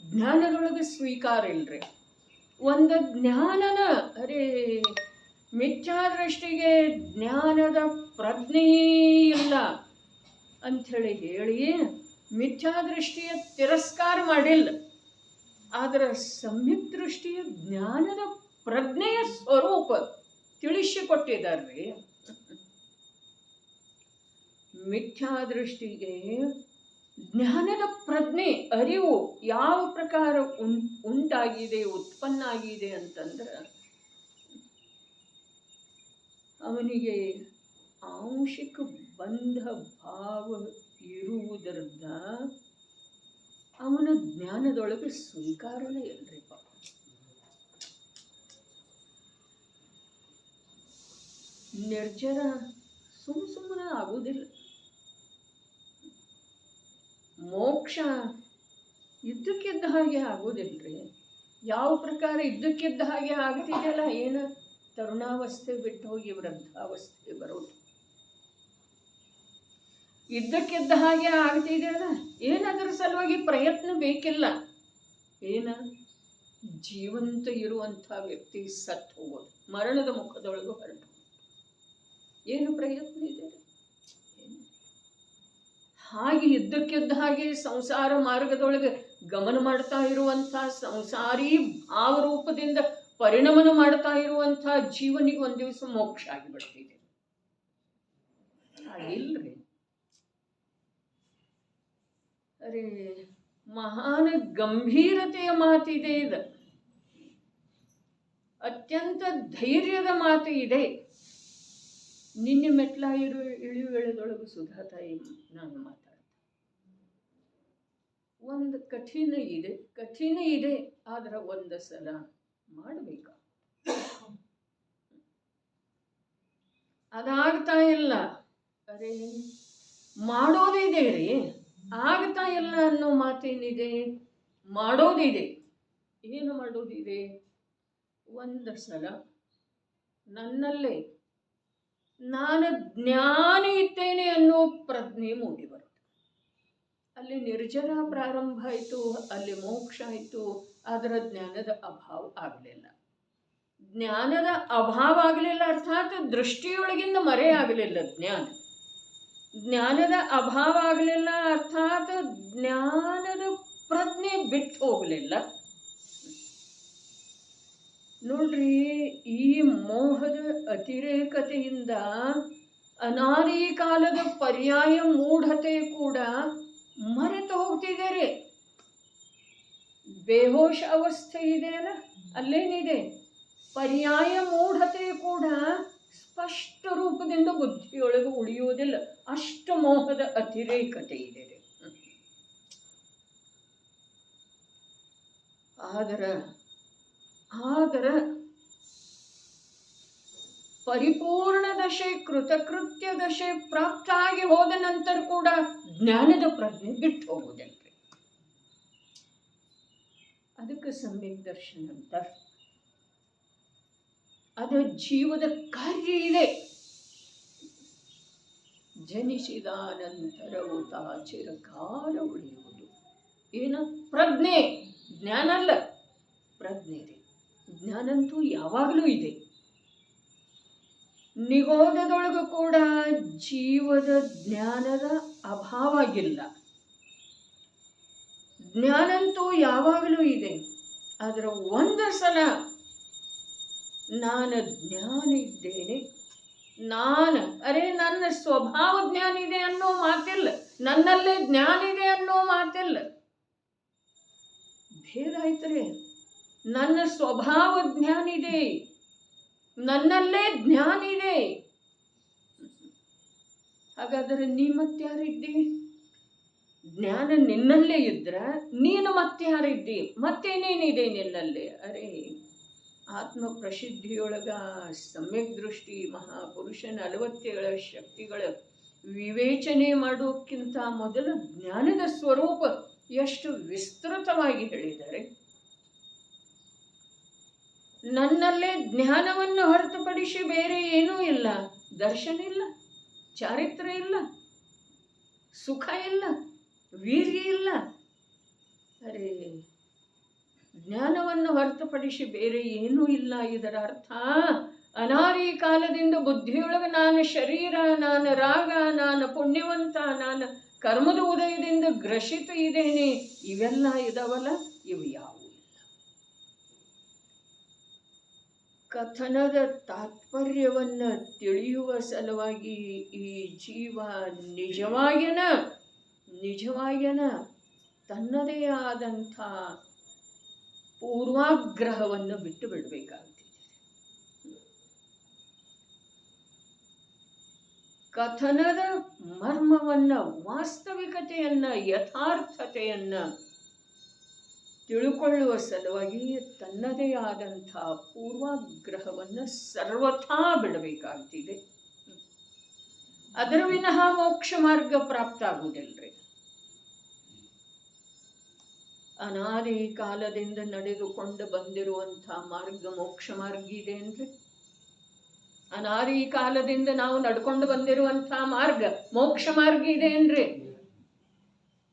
ಜ್ಞಾನದೊಳಗೆ ಸ್ವೀಕಾರ ಇಲ್ರಿ. ಒಂದು ಜ್ಞಾನನ, ಅರೆ ಮಿಥ್ಯಾದೃಷ್ಟಿಗೆ ಜ್ಞಾನದ ಪ್ರಜ್ಞೆ ಇಲ್ಲ ಅಂಥೇಳಿ ಹೇಳಿ ಮಿಥ್ಯಾದೃಷ್ಟಿಯ ತಿರಸ್ಕಾರ ಮಾಡಿಲ್ಲ, ಆದರೆ ಸಮ್ಯಕ್ ದೃಷ್ಟಿಯ ಜ್ಞಾನದ ಪ್ರಜ್ಞೆಯ ಸ್ವರೂಪ ತಿಳಿಸಿಕೊಟ್ಟಿದ್ದಾರ್ರಿ. ಮಿಥ್ಯಾದೃಷ್ಟಿಗೆ ಜ್ಞಾನದ ಪ್ರಜ್ಞೆ, ಅರಿವು ಯಾವ ಪ್ರಕಾರ ಉಂಟಾಗಿದೆ, ಉತ್ಪನ್ನ ಆಗಿದೆ ಅಂತಂದ್ರೆ ಅವನಿಗೆ ಆಂಶಿಕ ಬಂಧ ಭಾವ ಇರುವುದರಿಂದ ಅವನ ಜ್ಞಾನದೊಳಗೆ ಸ್ವೀಕಾರನೇ ಇಲ್ರಿ. ಪಾಪ ನಿರ್ಜರ ಸುಮ್ಮನೆ ಆಗುವುದಿಲ್ಲ. ಮೋಕ್ಷ ಇದ್ದಕ್ಕಿದ್ದ ಹಾಗೆ ಆಗೋದಿಲ್ರಿ. ಯಾವ ಪ್ರಕಾರ ಇದ್ದಕ್ಕಿದ್ದ ಹಾಗೆ ಆಗ್ತಿದೆಯಲ್ಲ, ಏನು ತರುಣಾವಸ್ಥೆ ಬಿಟ್ಟು ಹೋಗಿ ವೃದ್ಧಾವಸ್ಥೆ ಬರೋದು, ಇದ್ದಕ್ಕಿದ್ದ ಹಾಗೆ ಆಗ್ತಿದೆಯಲ್ಲ, ಏನದರ ಸಲುವಾಗಿ ಪ್ರಯತ್ನ ಬೇಕಿಲ್ಲ. ಏನ ಜೀವಂತ ಇರುವಂಥ ವ್ಯಕ್ತಿ ಸತ್ತು ಹೋಗೋದು, ಮರಣದ ಮುಖದೊಳಗೂ ಹೊರಟು, ಏನು ಪ್ರಯತ್ನ ಇದೆ? ಹಾಗೆ ಇದ್ದಕ್ಕಿದ್ದ ಹಾಗೆ ಸಂಸಾರ ಮಾರ್ಗದೊಳಗೆ ಗಮನ ಮಾಡ್ತಾ ಇರುವಂಥ ಸಂಸಾರಿ ಭಾವರೂಪದಿಂದ ಪರಿಣಮನ ಮಾಡ್ತಾ ಇರುವಂಥ ಜೀವನಿಗೆ ಒಂದು ದಿವಸ ಮೋಕ್ಷ ಆಗಿಬಿಡ್ತಿದೆ. ಹಾಗಿಲ್ರಿ. ಅರೆ, ಮಹಾನ್ ಗಂಭೀರತೆಯ ಮಾತಿದೆ, ಇದು ಅತ್ಯಂತ ಧೈರ್ಯದ ಮಾತು ಇದೆ. ನಿನ್ನೆ ಮೆಟ್ಲ ಇಳಿಯುವೆಳೆದೊಳಗೂ ಸುಧಾತಾಯಿ ನಾನು ಮಾತಾಡ್ತೀನಿ. ಒಂದು ಕಠಿಣ ಇದೆ, ಆದ್ರೆ ಒಂದು ಸಲ ಮಾಡಬೇಕು. ಅದಾಗ್ತಾ ಇಲ್ಲ, ಅರೆ ಮಾಡೋದಿದೆ ರೀ, ಆಗ್ತಾ ಇಲ್ಲ ಅನ್ನೋ ಮಾತೇನಿದೆ, ಮಾಡೋದಿದೆ. ಏನು ಮಾಡೋದಿದೆ? ಒಂದು ಸಲ ನನ್ನಲ್ಲೇ ನಾನು ಜ್ಞಾನಿ ಇದ್ದೇನೆ ಅನ್ನೋ ಪ್ರಜ್ಞೆ ಮೂಡಿ ಬರುತ್ತೆ. ಅಲ್ಲಿ ನಿರ್ಜರ ಪ್ರಾರಂಭ ಆಯಿತು, ಅಲ್ಲಿ ಮೋಕ್ಷ ಆಯಿತು, ಅದರ ಜ್ಞಾನದ ಅಭಾವ ಆಗಲಿಲ್ಲ. ಜ್ಞಾನದ ಅಭಾವ ಆಗಲಿಲ್ಲ ಅರ್ಥಾತ್ ದೃಷ್ಟಿಯೊಳಗಿಂದ ಮರೆ ಆಗಲಿಲ್ಲ. ಜ್ಞಾನದ ಅಭಾವ ಆಗಲಿಲ್ಲ ಅರ್ಥಾತ್ ಜ್ಞಾನದ ಪ್ರಜ್ಞೆ ಬಿಟ್ಟು ಹೋಗಲಿಲ್ಲ. ನೋಡ್ರಿ, ಈ ಮೋಹದ ಅತಿರೇಕತೆಯಿಂದ ಅನಾದಿ ಕಾಲದ ಪರ್ಯಾಯ ಮೂಢತೆ ಕೂಡ ಮರೆತು ಹೋಗ್ತಿದ್ದಾರೆ. ಬೇಹೋಶ ಅವಸ್ಥೆ ಇದೆಯಲ್ಲ, ಅಲ್ಲೇನಿದೆ? ಪರ್ಯಾಯ ಮೂಢತೆ ಕೂಡ ಸ್ಪಷ್ಟ ರೂಪದಿಂದ ಬುದ್ಧಿಯೊಳಗೆ ಉಳಿಯುವುದಿಲ್ಲ. ಅಷ್ಟು ಮೋಹದ ಅತಿರೇಕತೆ ಇದೆ. ಆದರ ಪರಿಪೂರ್ಣ ದಶೆ ಕೃತಕೃತ್ಯ ದಶೆ ಪ್ರಾಪ್ತ ಆಗಿ ಹೋದ ನಂತರ ಕೂಡ ಜ್ಞಾನದ ಪ್ರಜ್ಞೆ ಬಿಟ್ಟು ಹೋಗುವುದಲ್ರಿ. ಅದಕ್ಕೆ ಸಮ್ಯಕ್ ದರ್ಶನ ಅಂತ. ಅದು ಜೀವದ ಕಾರ್ಯ ಇದೆ. ಜನಿಸಿದ ನಂತರವೂ ತಾ ಚಿರಕಾಲ ಉಳಿಯುವುದು. ಏನು? ಪ್ರಜ್ಞೆ. ಜ್ಞಾನ ಅಲ್ಲ, ಪ್ರಜ್ಞೆ ರೀ. ಜ್ಞಾನಂತೂ ಯಾವಾಗಲೂ ಇದೆ. ನಿಗೋಧದೊಳಗೂ ಕೂಡ ಜೀವದ ಜ್ಞಾನದ ಅಭಾವಾಗಿಲ್ಲ. ಜ್ಞಾನಂತೂ ಯಾವಾಗಲೂ ಇದೆ. ಆದರೆ ಒಂದು ಸಲ ನಾನು ಜ್ಞಾನ ಇದ್ದೇನೆ, ನನ್ನ ಸ್ವಭಾವ ಜ್ಞಾನ ಇದೆ ಅನ್ನೋ ಮಾತಿಲ್ಲ, ನನ್ನಲ್ಲೇ ಜ್ಞಾನ ಇದೆ ಅನ್ನೋ ಮಾತಿಲ್ಲ. ಭೇದ ಆಯ್ತರೆ. ನನ್ನ ಸ್ವಭಾವ ಜ್ಞಾನ ಇದೆ, ನನ್ನಲ್ಲೇ ಜ್ಞಾನ ಇದೆ. ಹಾಗಾದರೆ ನೀ ಮತ್ತಾರಿದ್ದಿ? ಜ್ಞಾನ ನಿನ್ನಲ್ಲೇ ಇದ್ರ ನೀನು ಮತ್ತಾರಿದ್ದಿ? ಮತ್ತೇನೇನಿದೆ ನಿನ್ನಲ್ಲೇ? ಅರೆ, ಆತ್ಮ ಪ್ರಸಿದ್ಧಿಯೊಳಗ ಸಮ್ಯಕ್ ದೃಷ್ಟಿ ಮಹಾಪುರುಷನ 47 ಶಕ್ತಿಗಳ ವಿವೇಚನೆ ಮಾಡೋಕ್ಕಿಂತ ಮೊದಲು ಜ್ಞಾನದ ಸ್ವರೂಪ ಎಷ್ಟು ವಿಸ್ತೃತವಾಗಿ ಹೇಳಿದ್ದಾರೆ. ನನ್ನಲ್ಲೇ ಜ್ಞಾನವನ್ನು ಹೊರತುಪಡಿಸಿ ಬೇರೆ ಏನೂ ಇಲ್ಲ. ದರ್ಶನ ಇಲ್ಲ, ಚಾರಿತ್ರ್ಯ ಇಲ್ಲ, ಸುಖ ಇಲ್ಲ, ವೀರ್ಯ ಇಲ್ಲ. ಅರೆ, ಜ್ಞಾನವನ್ನು ಹೊರತುಪಡಿಸಿ ಬೇರೆ ಏನೂ ಇಲ್ಲ. ಇದರ ಅರ್ಥ ಅನಾದಿ ಕಾಲದಿಂದ ಬುದ್ಧಿಯೊಳಗೆ ನಾನು ಶರೀರ, ನಾನು ರಾಗ, ನಾನು ಪುಣ್ಯವಂತ, ನಾನು ಕರ್ಮದ ಉದಯದಿಂದ ಗ್ರಸಿತ ಇದ್ದೇನೆ, ಇವೆಲ್ಲ ಇದಾವಲ್ಲ, ಇವು ಯಾವುವು ಇಲ್ಲ. ಕಥನದ ತಾತ್ಪರ್ಯವನ್ನು ತಿಳಿಯುವ ಸಲುವಾಗಿ ಈ ಜೀವ ನಿಜವಾಗಿನ ತನ್ನದೇ ಆದಂಥ ಪೂರ್ವಾಗ್ರಹವನ್ನು ಬಿಟ್ಟು ಬಿಡಬೇಕಾಗ್ತಿದೆ. ಕಥನದ ಮರ್ಮವನ್ನ, ವಾಸ್ತವಿಕತೆಯನ್ನ, ಯಥಾರ್ಥತೆಯನ್ನ ತಿಳುಕೊಳ್ಳುವ ಸಲುವಾಗಿ ತನ್ನದೇ ಆದಂಥ ಪೂರ್ವಾಗ್ರಹವನ್ನು ಸರ್ವಥಾ ಬಿಡಬೇಕಾಗ್ತಿದೆ. ಅದರ ವಿನಃ ಮೋಕ್ಷ ಮಾರ್ಗ ಪ್ರಾಪ್ತ ಆಗುವುದಿಲ್ರಿ. ಅನಾದಿ ಕಾಲದಿಂದ ನಡೆದುಕೊಂಡು ಬಂದಿರುವಂಥ ಮಾರ್ಗ ಮೋಕ್ಷ ಮಾರ್ಗ ಇದೆ ಅಂದ್ರೆ, ಅನಾದಿ ಕಾಲದಿಂದ ನಾವು ನಡ್ಕೊಂಡು ಬಂದಿರುವಂಥ ಮಾರ್ಗ ಮೋಕ್ಷ ಮಾರ್ಗ ಇದೆ ಅಂದ್ರೆ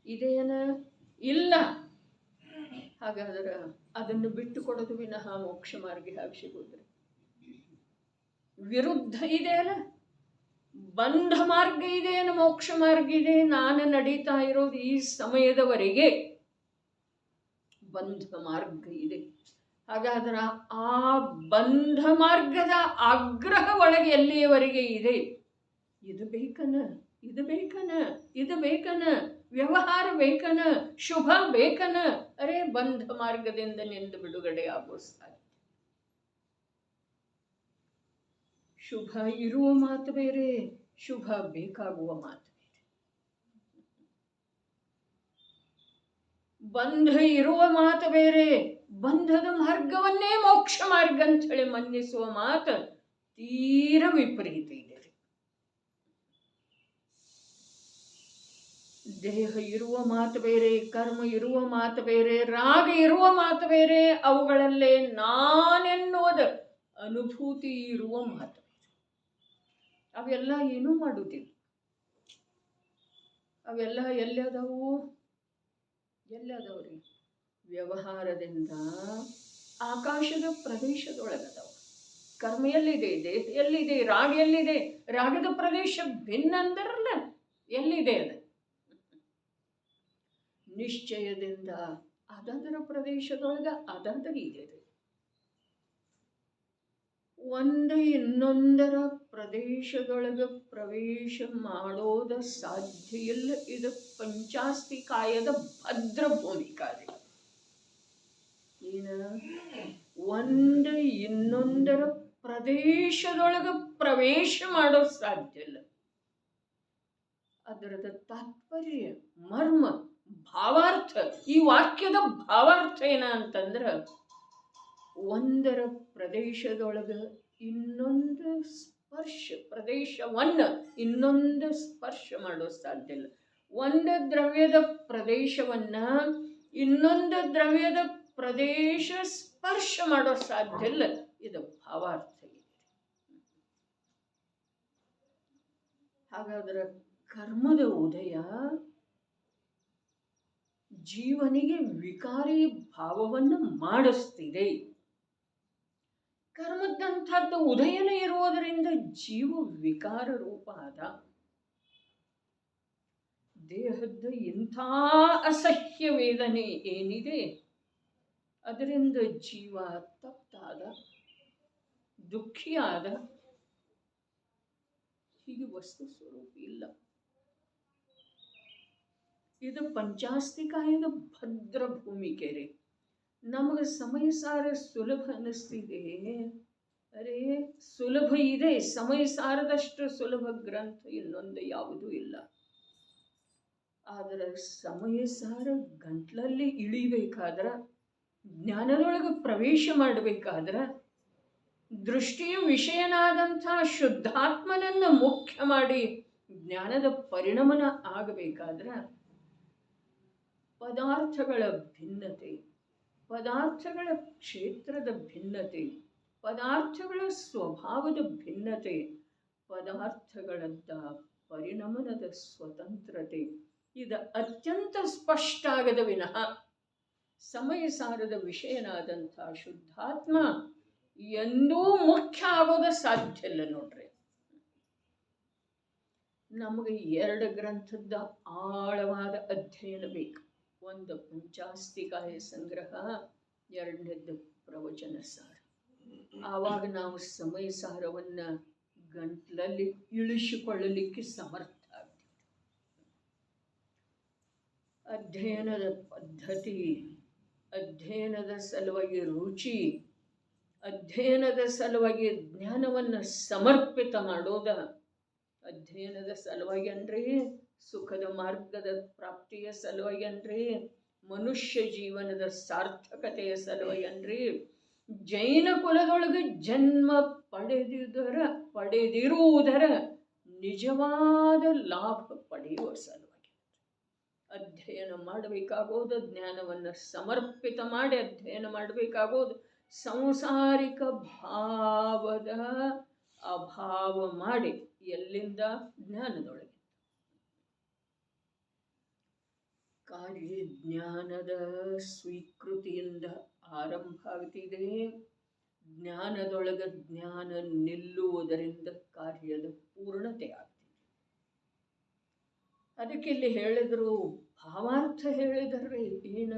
ಇದೇನ? ಇಲ್ಲ. ಹಾಗಾದ್ರೆ ಅದನ್ನು ಬಿಟ್ಟು ಕೊಡೋದು ವಿನಃ ಮೋಕ್ಷ ಮಾರ್ಗ ಹಾಗೆ ಸಿಗುವುದ್ರಿ? ವಿರುದ್ಧ ಇದೆ ಅಲ್ಲ. ಬಂಧ ಮಾರ್ಗ ಇದೆ, ಮೋಕ್ಷ ಮಾರ್ಗ ಇದೆ. ನಾನು ನಡೀತಾ ಇರೋದು ಈ ಸಮಯದವರೆಗೆ ಬಂಧ ಮಾರ್ಗ ಇದೆ. ಹಾಗಾದ್ರೆ ಆ ಬಂಧ ಮಾರ್ಗದ ಆಗ್ರಹ ಒಳಗೆ ಎಲ್ಲಿಯವರೆಗೆ ಇದೆ? ಇದು ಬೇಕನ, ಇದು ಬೇಕನ, ಇದು ಬೇಕನ, ವ್ಯವಹಾರ ಬೇಕನ, ಶುಭ ಬೇಕನ? ಅರೆ, ಬಂಧ ಮಾರ್ಗದಿಂದ ನಿಂದು ಬಿಡುಗಡೆ ಆಗೋ ಸಾಧ್ಯ. ಶುಭ ಇರುವ ಮಾತು ಬೇರೆ, ಶುಭ ಬೇಕಾಗುವ ಮಾತು ಬೇರೆ. ಬಂಧ ಇರುವ ಮಾತು ಬೇರೆ, ಬಂಧದ ಮಾರ್ಗವನ್ನೇ ಮೋಕ್ಷ ಮಾರ್ಗ ಅಂತ ಹೇಳಿ ಮನ್ನಿಸುವ ಮಾತು ತೀರ ವಿಪರೀತ ಇದೆ. ದೇಹ ಇರುವ ಮಾತು ಬೇರೆ, ಕರ್ಮ ಇರುವ ಮಾತು ಬೇರೆ, ರಾಗ ಇರುವ ಮಾತು ಬೇರೆ, ಅವುಗಳಲ್ಲೇ ನಾನೆನ್ನುವುದ ಅನುಭೂತಿ ಇರುವ ಮಾತು ಬೇರೆ. ಅವೆಲ್ಲ ಏನೂ ಮಾಡುವುದಿಲ್ಲ. ಅವೆಲ್ಲ ಎಲ್ಲದವ್ರಿ? ವ್ಯವಹಾರದಿಂದ ಆಕಾಶದ ಪ್ರದೇಶದೊಳಗದವ. ಕರ್ಮ ಎಲ್ಲಿದೆ? ದೇಹ ಎಲ್ಲಿದೆ? ರಾಗ ಎಲ್ಲಿದೆ? ರಾಗದ ಪ್ರದೇಶ ಭಿನ್ನ ಅಂದರಲ್ಲ, ಎಲ್ಲಿದೆ ಅದು? ನಿಶ್ಚಯದಿಂದ ಅದರ ಪ್ರದೇಶದೊಳಗ ಇದೆ. ಒಂದು ಇನ್ನೊಂದರ ಪ್ರದೇಶದೊಳಗ ಪ್ರವೇಶ ಮಾಡೋದ ಸಾಧ್ಯ ಇಲ್ಲ. ಇದು ಪಂಚಾಸ್ತಿಕಾಯದ ಭದ್ರ ಭೂಮಿಕಾರಿ. ಏನ? ಒಂದು ಇನ್ನೊಂದರ ಪ್ರದೇಶದೊಳಗ ಪ್ರವೇಶ ಮಾಡೋದು ಸಾಧ್ಯ ಇಲ್ಲ. ಅದರದ ತಾತ್ಪರ್ಯ, ಮರ್ಮ, ಭಾವಾರ್ಥ, ಈ ವಾಕ್ಯದ ಭಾವಾರ್ಥ ಏನ ಅಂತಂದ್ರೆ, ಒಂದರ ಪ್ರದೇಶದೊಳಗೆ ಇನ್ನೊಂದು ಸ್ಪರ್ಶ, ಪ್ರದೇಶವನ್ನು ಇನ್ನೊಂದು ಸ್ಪರ್ಶ ಮಾಡೋ ಸಾಧ್ಯ ಇಲ್ಲ. ಒಂದು ದ್ರವ್ಯದ ಪ್ರದೇಶವನ್ನ ಇನ್ನೊಂದು ದ್ರವ್ಯದ ಪ್ರದೇಶ ಸ್ಪರ್ಶ ಮಾಡೋ ಸಾಧ್ಯ ಇಲ್ಲ. ಇದು ಭಾವಾರ್ಥ ಇದೆ. ಹಾಗಾದ್ರೆ ಕರ್ಮದ ಉದಯ ಜೀವನಿಗೆ ವಿಕಾರಿ ಭಾವವನ್ನು ಮಾಡಿಸ್ತಿದೆ. ಕರ್ಮದಂಥದ್ದು ಉದಯನೇ ಇರುವುದರಿಂದ ಜೀವ ವಿಕಾರ ರೂಪ ಆದ. ದೇಹದ ಇಂಥ ಅಸಹ್ಯ ವೇದನೆ ಏನಿದೆ ಅದರಿಂದ ಜೀವ ತಪ್ತಾದ, ದುಃಖಿಯಾದ. ಹೀಗೆ ವಸ್ತು ಸ್ವರೂಪ ಇಲ್ಲ. ಇದು ಪಂಚಾಸ್ತಿಕಾಯದ ಭದ್ರ ಭೂಮಿಕೆ ರೀ. ನಮಗೆ ಸಮಯ ಸಾರ ಸುಲಭ ಅನ್ನಿಸ್ತಿದೆ. ಅರೆ ಸುಲಭ ಇದೆ, ಸಮಯ ಸಾರದಷ್ಟು ಸುಲಭ ಗ್ರಂಥ ಇನ್ನೊಂದು ಯಾವುದೂ ಇಲ್ಲ. ಆದರೆ ಸಮಯ ಸಾರ ಗಂಟ್ಲಲ್ಲಿ ಇಳಿಬೇಕಾದ್ರ, ಜ್ಞಾನದೊಳಗೆ ಪ್ರವೇಶ ಮಾಡಬೇಕಾದ್ರ, ದೃಷ್ಟಿಯ ವಿಷಯನಾದಂಥ ಶುದ್ಧಾತ್ಮನನ್ನು ಮುಖ್ಯ ಮಾಡಿ ಜ್ಞಾನದ ಪರಿಣಮನ ಆಗಬೇಕಾದ್ರ ಪದಾರ್ಥಗಳ ಭಿನ್ನತೆ, ಪದಾರ್ಥಗಳ ಕ್ಷೇತ್ರದ ಭಿನ್ನತೆ, ಪದಾರ್ಥಗಳ ಸ್ವಭಾವದ ಭಿನ್ನತೆ, ಪದಾರ್ಥಗಳದ್ದ ಪರಿಣಮನದ ಸ್ವತಂತ್ರತೆ ಇದು ಅತ್ಯಂತ ಸ್ಪಷ್ಟ ಆಗದ ವಿನಃ ಸಮಯ ಸಾರದ ವಿಷಯನಾದಂಥ ಶುದ್ಧಾತ್ಮ ಎಂದೂ ಮುಖ್ಯ ಆಗೋದ ಸಾಧ್ಯ ಇಲ್ಲ ನೋಡ್ರಿ. ನಮಗೆ ಎರಡು ಗ್ರಂಥದ ಆಳವಾದ ಅಧ್ಯಯನ ಬೇಕು. ಒಂದು ಪಂಚಾಸ್ತಿಕಾಯ ಸಂಗ್ರಹ, ಎರಡನೇದ್ದು ಪ್ರವಚನ ಸಾರ. ಆವಾಗ ನಾವು ಸಮಯ ಸಾರವನ್ನು ಗಂಟ್ಲಲ್ಲಿ ಇಳಿಸಿಕೊಳ್ಳಲಿಕ್ಕೆ ಸಮರ್ಥ ಆಗ್ತೀವಿ. ಅಧ್ಯಯನದ ಪದ್ಧತಿ, ಅಧ್ಯಯನದ ಸಲುವಾಗಿ ರುಚಿ, ಅಧ್ಯಯನದ ಸಲುವಾಗಿ ಜ್ಞಾನವನ್ನು ಸಮರ್ಪಿತ ಮಾಡೋದ, ಅಧ್ಯಯನದ ಸಲುವಾಗಿ ಅನ್ರಿ ಸುಖದ ಮಾರ್ಗದ ಪ್ರಾಪ್ತಿಯ ಸಲುವಾಗಿ ಅನ್ರಿ, ಮನುಷ್ಯ ಜೀವನದ ಸಾರ್ಥಕತೆಯ ಸಲುವಾಗಿ ಅನ್ರಿ, ಜೈನ ಕುಲದೊಳಗೆ ಜನ್ಮ ಪಡೆದಿರುವುದರ ನಿಜವಾದ ಲಾಭ ಪಡೆಯುವ ಸಲುವಾಗಿ ಅಧ್ಯಯನ ಮಾಡಬೇಕಾಗೋದು. ಜ್ಞಾನವನ್ನು ಸಮರ್ಪಿತ ಮಾಡಿ ಅಧ್ಯಯನ ಮಾಡಬೇಕಾಗೋದು. ಸಂಸಾರಿಕ ಭಾವದ ಅಭಾವ ಮಾಡಿ ಎಲ್ಲಿಂದ? ಜ್ಞಾನದೊಳಗೆ. ಕಾರ್ಯಜ್ಞಾನದ ಸ್ವೀಕೃತಿಯಿಂದ ಆರಂಭ ಆಗ್ತಿದೆ. ಜ್ಞಾನದೊಳಗೆ ಜ್ಞಾನ ನಿಲ್ಲುವುದರಿಂದ ಕಾರ್ಯದ ಪೂರ್ಣತೆ ಆಗ್ತಿದೆ. ಅದಕ್ಕೆ ಇಲ್ಲಿ ಹೇಳಿದ್ರು, ಭಾವಾರ್ಥ ಹೇಳಿದರೆ ಏನ?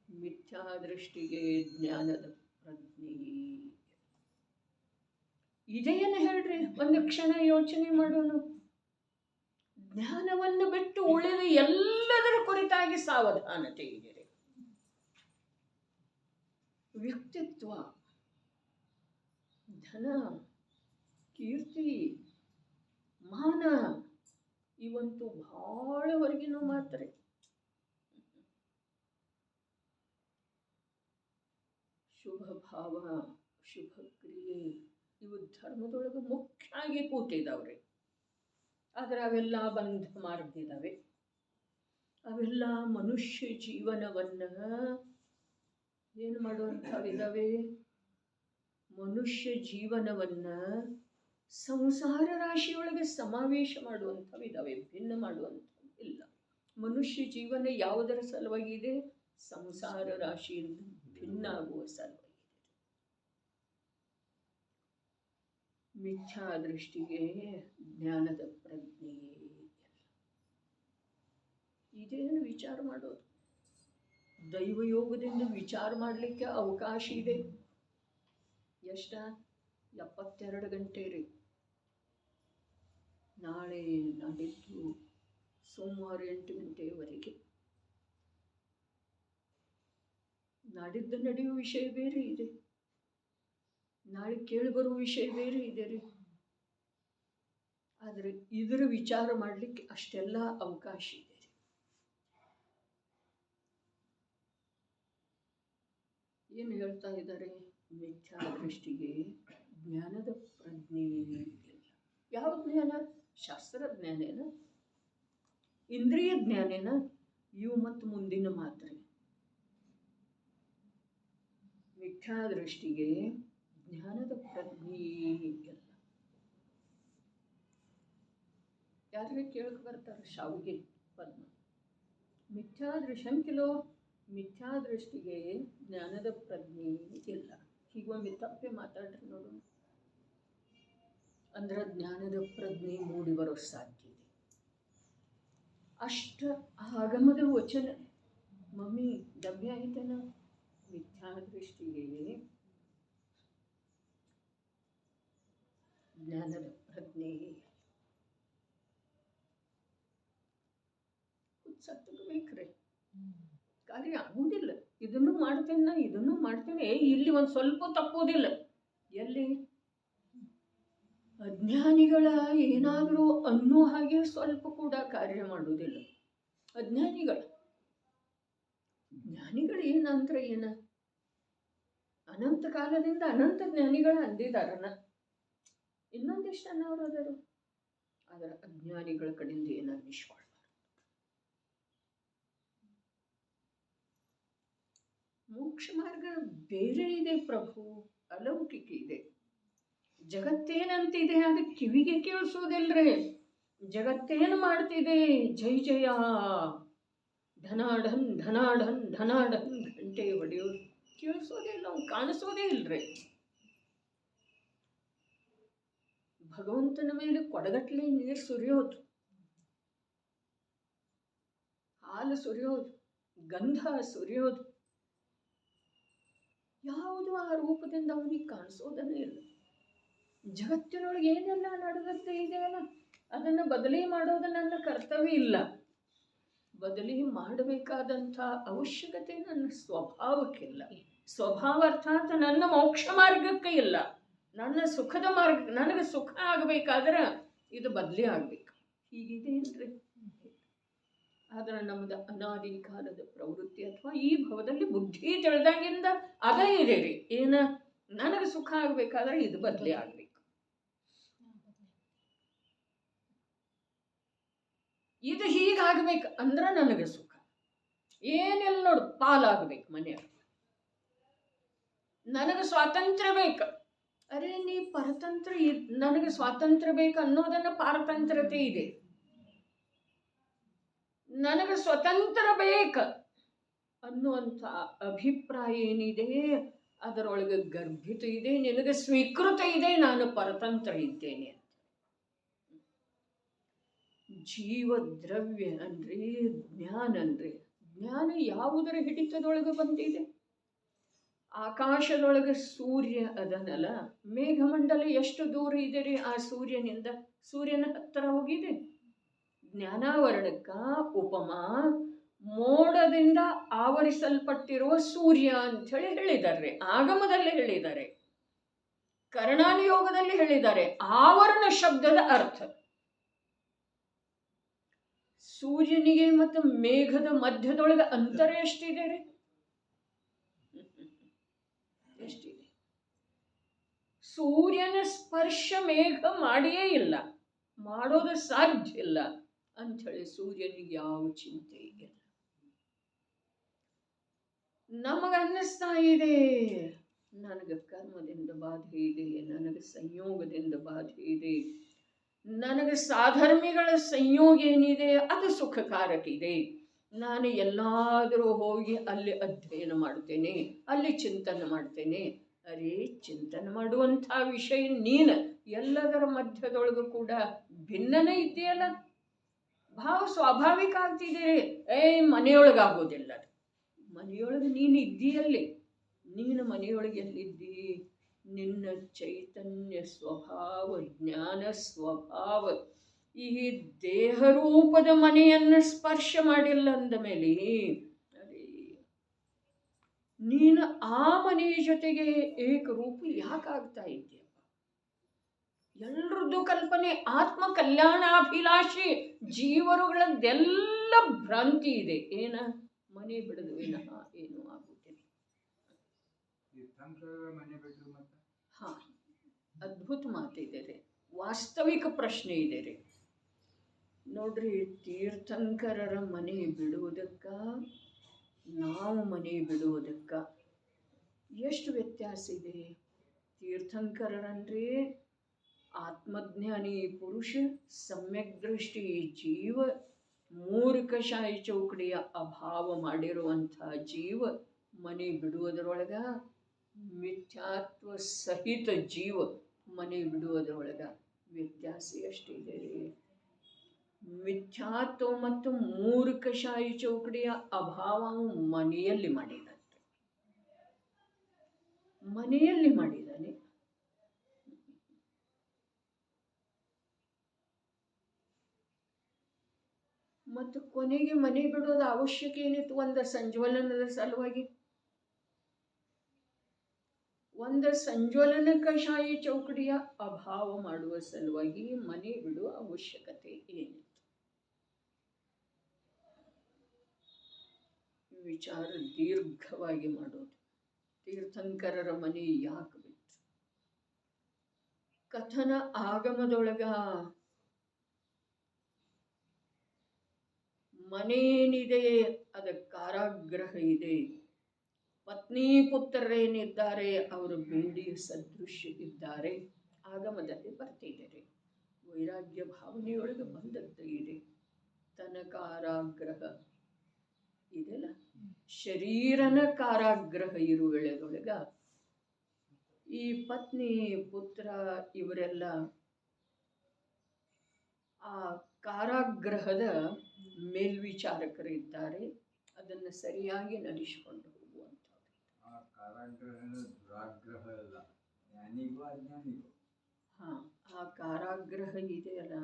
ಮಿಥ್ಯಾದೃಷ್ಟಿಗೆ ಜ್ಞಾನದ ಪ್ರಜ್ಞೆ ಇದೇನು ಹೇಳ್ರಿ? ಒಂದು ಕ್ಷಣ ಯೋಚನೆ ಮಾಡೋಣ. ಜ್ಞಾನವನ್ನು ಬಿಟ್ಟು ಉಳಿದ ಎಲ್ಲದರ ಕುರಿತಾಗಿ ಸಾವಧಾನತೆ ಇದೆ. ವ್ಯಕ್ತಿತ್ವ, ಧನ, ಕೀರ್ತಿ, ಮಾನ ಇವಂತೂ ಬಹಳವರೆಗಿನೂ ಮಾತ್ರ. ಶುಭ ಭಾವ, ಶುಭ ಕ್ರಿಯೆ ಇವು ಧರ್ಮದೊಳಗೆ ಮುಖ್ಯ ಆಗಿ ಕೂತಿದ್ದಾವ್ರಿ. ಆದರೆ ಅವೆಲ್ಲ ಬಂಧ ಮಾರ್ಗದಿದ್ದಾವೆ. ಅವೆಲ್ಲ ಮನುಷ್ಯ ಜೀವನವನ್ನ ಏನು ಮಾಡುವಂಥವಿದ್ದಾವೆ? ಮನುಷ್ಯ ಜೀವನವನ್ನ ಸಂಸಾರ ರಾಶಿಯೊಳಗೆ ಸಮಾವೇಶ ಮಾಡುವಂಥವಿದ್ದಾವೆ, ಭಿನ್ನ ಮಾಡುವಂಥವು ಇಲ್ಲ. ಮನುಷ್ಯ ಜೀವನ ಯಾವುದರ ಸಲುವಾಗಿ ಇದೆ? ಸಂಸಾರ ರಾಶಿಯಿಂದ ಭಿನ್ನ ಆಗುವ ಸಲುವಾಗಿ. ಮಿಥ್ಯಾ ದೃಷ್ಟಿಗೆ ಜ್ಞಾನದ ಪ್ರಜ್ಞೆಯೇ ಇಲ್ಲ. ಇದೇನು ವಿಚಾರ ಮಾಡೋದು? ದೈವಯೋಗದಿಂದ ವಿಚಾರ ಮಾಡಲಿಕ್ಕೆ ಅವಕಾಶ ಇದೆ. ಎಷ್ಟ? 72 ಗಂಟೆ ರೀ. ನಾಳೆ ನಾಡಿದ್ದು ಸೋಮವಾರ 8 ಗಂಟೆಯವರೆಗೆ. ನಾಡಿದ್ದು ನಡೆಯುವ ವಿಷಯ ಬೇರೆ ಇದೆ, ನಾಳೆ ಕೇಳಿಬರುವ ವಿಷಯ ಬೇರೆ ಇದೆ ರೀ. ಆದರೆ ಇದರ ವಿಚಾರ ಮಾಡಲಿಕ್ಕೆ ಅಷ್ಟೆಲ್ಲ ಅವಕಾಶ ಇದೆ. ಏನು ಹೇಳ್ತಾ ಇದ್ದಾರೆ? ಮಿಥ್ಯಾ ದೃಷ್ಟಿಗೆ ಜ್ಞಾನದ ಪ್ರಜ್ಞೆ ಇಲ್ಲ. ಯಾವ ಜ್ಞಾನ? ಶಾಸ್ತ್ರ ಜ್ಞಾನೇನ, ಇಂದ್ರಿಯ ಜ್ಞಾನೇನ? ಇವು ಮತ್ತು ಮುಂದಿನ ಮಾತ್ರೆ. ಮಿಥ್ಯಾ ದೃಷ್ಟಿಗೆ ಜ್ಞಾನದ ಪ್ರಜ್ಞೆ ಇಲ್ಲ. ಯಾರಿಗೆ ಕೇಳಕ್ಕೆ ಬರ್ತಾರೆ? ಶಾವಿಗೆ ಪದ್ಮ. ಮಿಥ್ಯಾ ಶಂಕಿಲೋ ಮಿಥ್ಯಾ ದೃಷ್ಟಿಗೆ ಜ್ಞಾನದ ಪ್ರಜ್ಞೆ ಇಲ್ಲ. ಹೀಗೊಮ್ಮೆ ತಪ್ಪೆ ಮಾತಾಡ್ರಿ ನೋಡು. ಅಂದ್ರೆ ಜ್ಞಾನದ ಪ್ರಜ್ಞೆ ಮೂಡಿ ಬರೋ ಸಾಧ್ಯತೆ ಅಷ್ಟ. ಆಗಮದ ವಚನ ಮಮ್ಮಿ ಡಬ್ಬೆ ಆಯ್ತೇನ? ಮಿಥ್ಯಾ ದೃಷ್ಟಿಗೆ ಜ್ಞಾನದ ಪ್ರಜ್ಞೆ ಸತ್ತಬೇಕ್ರೆ ಕಾರ್ಯ ಆಗುವುದಿಲ್ಲ. ಇದನ್ನು ಮಾಡ್ತೇನೆ, ಇದನ್ನು ಮಾಡ್ತೇನೆ, ಇಲ್ಲಿ ಒಂದು ಸ್ವಲ್ಪ ತಪ್ಪೋದಿಲ್ಲ. ಎಲ್ಲಿ? ಅಜ್ಞಾನಿಗಳ ಏನಾದರೂ ಅನ್ನೋ ಹಾಗೆ ಸ್ವಲ್ಪ ಕೂಡ ಕಾರ್ಯ ಮಾಡುವುದಿಲ್ಲ ಅಜ್ಞಾನಿಗಳು. ಜ್ಞಾನಿಗಳು ಏನಂದ್ರೆ ಏನ? ಅನಂತ ಕಾಲದಿಂದ ಅನಂತ ಜ್ಞಾನಿಗಳು ಅಂದಿದಾರನ. ಇನ್ನೊಂದಿಷ್ಟು ಅನ್ನೋರು ಅದರು. ಅದರ ಅಜ್ಞಾನಿಗಳ ಕಡೆಯಿಂದ ಏನ ಅನ್ನಿಸ್ಕೊಳ್ಬಾರ್ದು. ಮೋಕ್ಷ ಮಾರ್ಗ ಬೇರೆ ಇದೆ ಪ್ರಭು, ಅಲೌಕಿಕ ಇದೆ. ಜಗತ್ತೇನಂತಿದೆ ಅದು ಕಿವಿಗೆ ಕೇಳಿಸೋದಿಲ್ರಿ. ಜಗತ್ತೇನು ಮಾಡ್ತಿದೆ? ಜೈ ಜಯ ಧನಾಢನ್ ಧನಾಢನ್ ಧನಾಢನ್ ಗಂಟೆ ಹೊಡೆಯೋದು ಕೇಳಿಸೋದೇ ಇಲ್ಲ, ಅವ್ನು ಕಾಣಿಸೋದೇ ಇಲ್ರಿ. ಭಗವಂತನ ಮೇಲೆ ಕೊಡಗಟ್ಲೆ ನೀರು ಸುರಿಯೋದು, ಹಾಲು ಸುರಿಯೋದು, ಗಂಧ ಸುರಿಯೋದು, ಯಾವುದು ಆ ರೂಪದಿಂದ ಅವನಿಗೆ ಕಾಣಿಸೋದನ್ನೇ ಇಲ್ಲ. ಜಗತ್ತಿನೊಳಗೆ ಏನೆಲ್ಲ ನಡೆದದ್ದೇ ಇದೆಯಲ್ಲ, ಅದನ್ನು ಬದಲಿ ಮಾಡೋದು ನನ್ನ ಕರ್ತವ್ಯ ಇಲ್ಲ. ಬದಲಿ ಮಾಡಬೇಕಾದಂಥ ಅವಶ್ಯಕತೆ ನನ್ನ ಸ್ವಭಾವಕ್ಕಿಲ್ಲ. ಸ್ವಭಾವ ಅರ್ಥಾತ್ ನನ್ನ ಮೋಕ್ಷ ಮಾರ್ಗಕ್ಕೆ ಇಲ್ಲ. ನನ್ನ ಸುಖದ ಮಾರ್ಗ, ನನಗೆ ಸುಖ ಆಗಬೇಕಾದ್ರೆ ಇದು ಬದಲಿ ಆಗ್ಬೇಕು. ಹೀಗಿದೆ ಏನ್ರಿ? ಆದ್ರೆ ನಮ್ದು ಅನಾದಿ ಕಾಲದ ಪ್ರವೃತ್ತಿ ಅಥವಾ ಈ ಭವದಲ್ಲಿ ಬುದ್ಧಿ ತಿಳಿದಾಗಿಂದ ಅದೇ ಇದೆ ರೀ. ಏನ? ನನಗೆ ಸುಖ ಆಗ್ಬೇಕಾದ್ರೆ ಇದು ಬದಲಿ ಆಗ್ಬೇಕು. ಇದು ಹೀಗಾಗ್ಬೇಕು ಅಂದ್ರೆ ನನಗೆ ಸುಖ. ಏನೆಲ್ಲ ನೋಡು, ಪಾಲಾಗ್ಬೇಕು ಮನೆಯವ್ರು. ನನಗೆ ಸ್ವಾತಂತ್ರ್ಯ ಬೇಕು. ಅರೆ ನೀ ಪರತಂತ್ರ, ನನಗೆ ಸ್ವಾತಂತ್ರ್ಯ ಬೇಕು ಅನ್ನೋದನ್ನ ಪಾರತಂತ್ರತೆ ಇದೆ. ನನಗೆ ಸ್ವತಂತ್ರ ಬೇಕ ಅನ್ನುವಂಥ ಅಭಿಪ್ರಾಯ ಏನಿದೆ ಅದರೊಳಗೆ ಗರ್ಭಿತ ಇದೆ. ನಿನಗೆ ಸ್ವೀಕೃತ ಇದೆ, ನಾನು ಪರತಂತ್ರ ಇದ್ದೇನೆ ಅಂತ. ಜೀವ ದ್ರವ್ಯ ಅಂದ್ರೆ ಜ್ಞಾನ ಅಂದ್ರೆ, ಜ್ಞಾನ ಯಾವುದರ ಹಿಡಿತದೊಳಗೆ ಬಂದಿದೆ? ಆಕಾಶದೊಳಗೆ ಸೂರ್ಯ ಅದನ್ನಲ್ಲ, ಮೇಘಮಂಡಲ ಎಷ್ಟು ದೂರ ಇದೆ ರೀ ಆ ಸೂರ್ಯನಿಂದ? ಸೂರ್ಯನ ಹತ್ತಿರ ಹೋಗಿದೆ. ಜ್ಞಾನಾವರಣಕ್ಕ ಉಪಮಾ ಮೋಡದಿಂದ ಆವರಿಸಲ್ಪಟ್ಟಿರುವ ಸೂರ್ಯ ಅಂತ ಹೇಳಿ ಹೇಳಿದ್ದಾರೆ. ಆಗಮದಲ್ಲಿ ಹೇಳಿದ್ದಾರೆ, ಕರ್ಣಾನಿಯೋಗದಲ್ಲಿ ಹೇಳಿದ್ದಾರೆ. ಆವರಣ ಶಬ್ದದ ಅರ್ಥ ಸೂರ್ಯನಿಗೆ ಮತ್ತು ಮೇಘದ ಮಧ್ಯದೊಳಗೆ ಅಂತರ ಎಷ್ಟಿದೆ ರೀ? ಎಷ್ಟಿದೆ? ಸೂರ್ಯನ ಸ್ಪರ್ಶ ಮೇಘ ಮಾಡಿಯೇ ಇಲ್ಲ, ಮಾಡೋದು ಸಾಧ್ಯ ಇಲ್ಲ ಅಂಥೇಳಿ ಸೂರ್ಯನಿಗೆ ಯಾವ ಚಿಂತೆ ಇಲ್ಲ. ನಮಗನ್ನಿಸ್ತಾ ಇದೆ ನನಗೆ ಕರ್ಮದಿಂದ ಬಾಧೆ ಇದೆ, ನನಗೆ ಸಂಯೋಗದಿಂದ ಬಾಧೆ ಇದೆ, ನನಗೆ ಸಾಧರ್ಮಿಗಳ ಸಂಯೋಗ ಏನಿದೆ ಅದು ಸುಖಕಾರಕ ಇದೆ, ನಾನು ಎಲ್ಲಾದರೂ ಹೋಗಿ ಅಲ್ಲಿ ಅಧ್ಯಯನ ಮಾಡ್ತೇನೆ, ಅಲ್ಲಿ ಚಿಂತನೆ ಮಾಡ್ತೇನೆ. ಅರೇ, ಚಿಂತನೆ ಮಾಡುವಂಥ ವಿಷಯ ನೀನು ಎಲ್ಲದರ ಮಧ್ಯದೊಳಗೂ ಕೂಡ ಭಿನ್ನನೇ ಇದೆಯಲ್ಲ. ಭಾವ ಸ್ವಾಭಾವಿಕ ಆಗ್ತಿದೆ. ಮನೆಯೊಳಗಾಗೋದಿಲ್ಲ. ಮನೆಯೊಳಗೆ ನೀನು ಇದ್ದೀಯಲ್ಲಿ, ನೀನು ಮನೆಯೊಳಗೆ ಎಲ್ಲಿದ್ದಿ? ನಿನ್ನ ಚೈತನ್ಯ ಸ್ವಭಾವ, ಜ್ಞಾನ ಸ್ವಭಾವ ಈ ದೇಹರೂಪದ ಮನೆಯನ್ನು ಸ್ಪರ್ಶ ಮಾಡಿಲ್ಲ ಅಂದ ಮೇಲೆ ಅದೇ ನೀನು ಆ ಮನೆಯ ಜೊತೆಗೆ ಏಕರೂಪ ಯಾಕಾಗ್ತಾ ಇದ್ದೀಯಪ್ಪ? ಎಲ್ಲರದ್ದು ಕಲ್ಪನೆ ಆತ್ಮ ಕಲ್ಯಾಣಾಭಿಲಾಷಿ ಜೀವರುಗಳದ್ದೆಲ್ಲ ಭ್ರಾಂತಿ ಇದೆ. ಏನ? ಮನೆ ಬಿಡದು ವಿನಃ ಏನೂ ಆಗುತ್ತಿಲ್ಲ. ಹಾ, ಅದ್ಭುತ ಮಾತಿದೆ ರೀ, ವಾಸ್ತವಿಕ ಪ್ರಶ್ನೆ ಇದೆ ರೀ. ನೋಡ್ರಿ, ತೀರ್ಥಂಕರರ ಮನೆ ಬಿಡುವುದಕ್ಕ ನಾವು ಮನೆ ಬಿಡುವುದಕ್ಕ ಎಷ್ಟು ವ್ಯತ್ಯಾಸ ಇದೆ. ತೀರ್ಥಂಕರರನ್ರಿ ಆತ್ಮಜ್ಞಾನಿ ಪುರುಷ, ಸಮ್ಯಕ್ ದೃಷ್ಟಿ ಜೀವ, ಮೂರ್ಖಶಾಹಿ ಚೌಕಡಿಯ ಅಭಾವ ಮಾಡಿರುವಂಥ ಜೀವ ಮನೆ ಬಿಡುವುದರೊಳಗ, ಮಿಥ್ಯಾತ್ವ ಸಹಿತ ಜೀವ ಮನೆ ಬಿಡುವುದರೊಳಗ ವ್ಯತ್ಯಾಸ ಎಷ್ಟಿದೆ ರೀ. ಮಿಥ್ಯಾತ್ವ ಮತ್ತು ಮೂರ್ಖಶಾಹಿ ಚೌಕಡಿಯ ಅಭಾವ ಮನೆಯಲ್ಲಿ ಮಾಡಿದಂತೆ, ಮನೆಯಲ್ಲಿ ಮಾಡಿದ್ದಾನೆ. ಮತ್ತು ಕೊನೆಗೆ ಮನೆ ಬಿಡೋದು ಅವಶ್ಯಕ ಏನಿತ್ತು? ಒಂದು ಸಂಜ್ವಲನದ ಸಲುವಾಗಿ, ಒಂದು ಸಂಜ್ವಲನಕಶಾಹಿ ಚೌಕಡಿಯ ಅಭಾವ ಮಾಡುವ ಸಲುವಾಗಿ ಮನೆ ಬಿಡುವ ಅವಶ್ಯಕತೆ ಏನಿತ್ತು? ವಿಚಾರ ದೀರ್ಘವಾಗಿ ಮಾಡೋದು. ತೀರ್ಥಂಕರರ ಮನೆ ಯಾಕೆ ಬಿಟ್ಟು? ಕಥನ ಆಗಮದೊಳಗ ಮನೇನಿದೆ, ಅದ ಕಾರಾಗೃಹ ಇದೆ. ಪತ್ನಿ ಪುತ್ರರೇನಿದ್ದಾರೆ ಅವರು ಬೇಡಿಯ ಸದೃಶ್ಯ ಇದ್ದಾರೆ. ಆಗಮದಲ್ಲಿ ಬರ್ತಿದ್ದಾರೆ. ವೈರಾಗ್ಯ ಭಾವನೆಯೊಳಗೆ ಬಂದದ್ದು ಇದೆ. ತನ್ನ ಕಾರಾಗೃಹ ಇದೆಲ್ಲ ಶರೀರನ ಕಾರಾಗೃಹ ಇರುವ ವೇಳೆದೊಳಗ ಈ ಪತ್ನಿ ಪುತ್ರ ಇವರೆಲ್ಲ ಆ ಕಾರಾಗೃಹದ ಮೇಲ್ವಿಚಾರಕರಿದ್ದಾರೆ. ಅದನ್ನು ಸರಿಯಾಗಿ ನಡೆಸಿಕೊಂಡು ಆ ಕಾರಾಗೃಹ ಇದೆಯಲ್ಲ,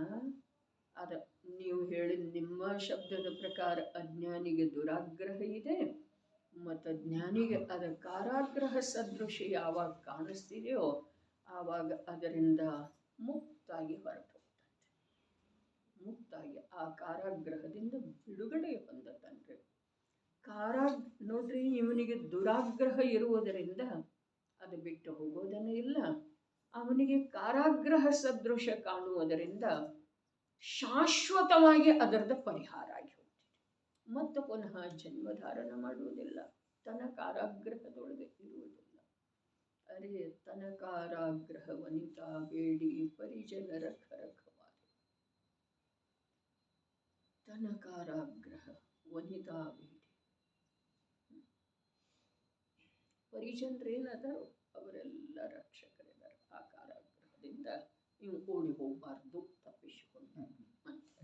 ಅದ ನೀವು ಹೇಳಿದ ನಿಮ್ಮ ಶಬ್ದದ ಪ್ರಕಾರ ಅಜ್ಞಾನಿಗೆ ದುರಾಗ್ರಹ ಇದೆ, ಮತ್ತು ಜ್ಞಾನಿಗೆ ಅದ ಕಾರಾಗೃಹ ಸದೃಶ ಯಾವಾಗ ಕಾಣಿಸ್ತಿದೆಯೋ ಆವಾಗ ಅದರಿಂದ ಮುಕ್ತಾಗಿ ಹೊರಟು ಹೋಗ್ತದೆ. ಮುಕ್ತಾಗಿ ಆ ಕಾರಾಗೃಹದಿಂದ ಬಿಡುಗಡೆ ಹೊಂದತನ್ರಿ. ನೋಡ್ರಿ, ಇವನಿಗೆ ದುರಾಗ್ರಹ ಇರುವುದರಿಂದ ಅದು ಬಿಟ್ಟು ಹೋಗೋದನ್ನ ಇಲ್ಲ. ಅವನಿಗೆ ಕಾರಾಗೃಹ ಸದೃಶ ಕಾಣುವುದರಿಂದ ಶಾಶ್ವತವಾಗಿ ಅದರದ ಪರಿಹಾರ ಆಗಿ ಹೋಗ್ತಿದೆ. ಮತ್ತು ಪುನಃ ಜನ್ಮಧಾರಣ ಮಾಡುವುದಿಲ್ಲ, ತನ್ನ ಕಾರಾಗೃಹದೊಳಗೆ ಇರುವುದಿಲ್ಲ. ಅರೆ ತನ್ನ ಕಾರಾಗೃಹ ವನಿತಾ ಬೇಡಿ ಪರಿಜನರ ಖರಖವಾರಿ. ತನ್ನ ಕಾರಾಗೃಹ ವನಿತಾ ಬೇಡಿ. ಪರಿಜನರೇನದಾರೋ ಅವರೆಲ್ಲ ರಕ್ಷಕರಿದ್ದಾರೆ. ಆ ಕಾರಾಗೃಹದಿಂದ ನೀವು ಓಡಿ ಹೋಗಬಾರ್ದು, ತಪ್ಪಿಸಿಕೊಂಡು ಅಂತ.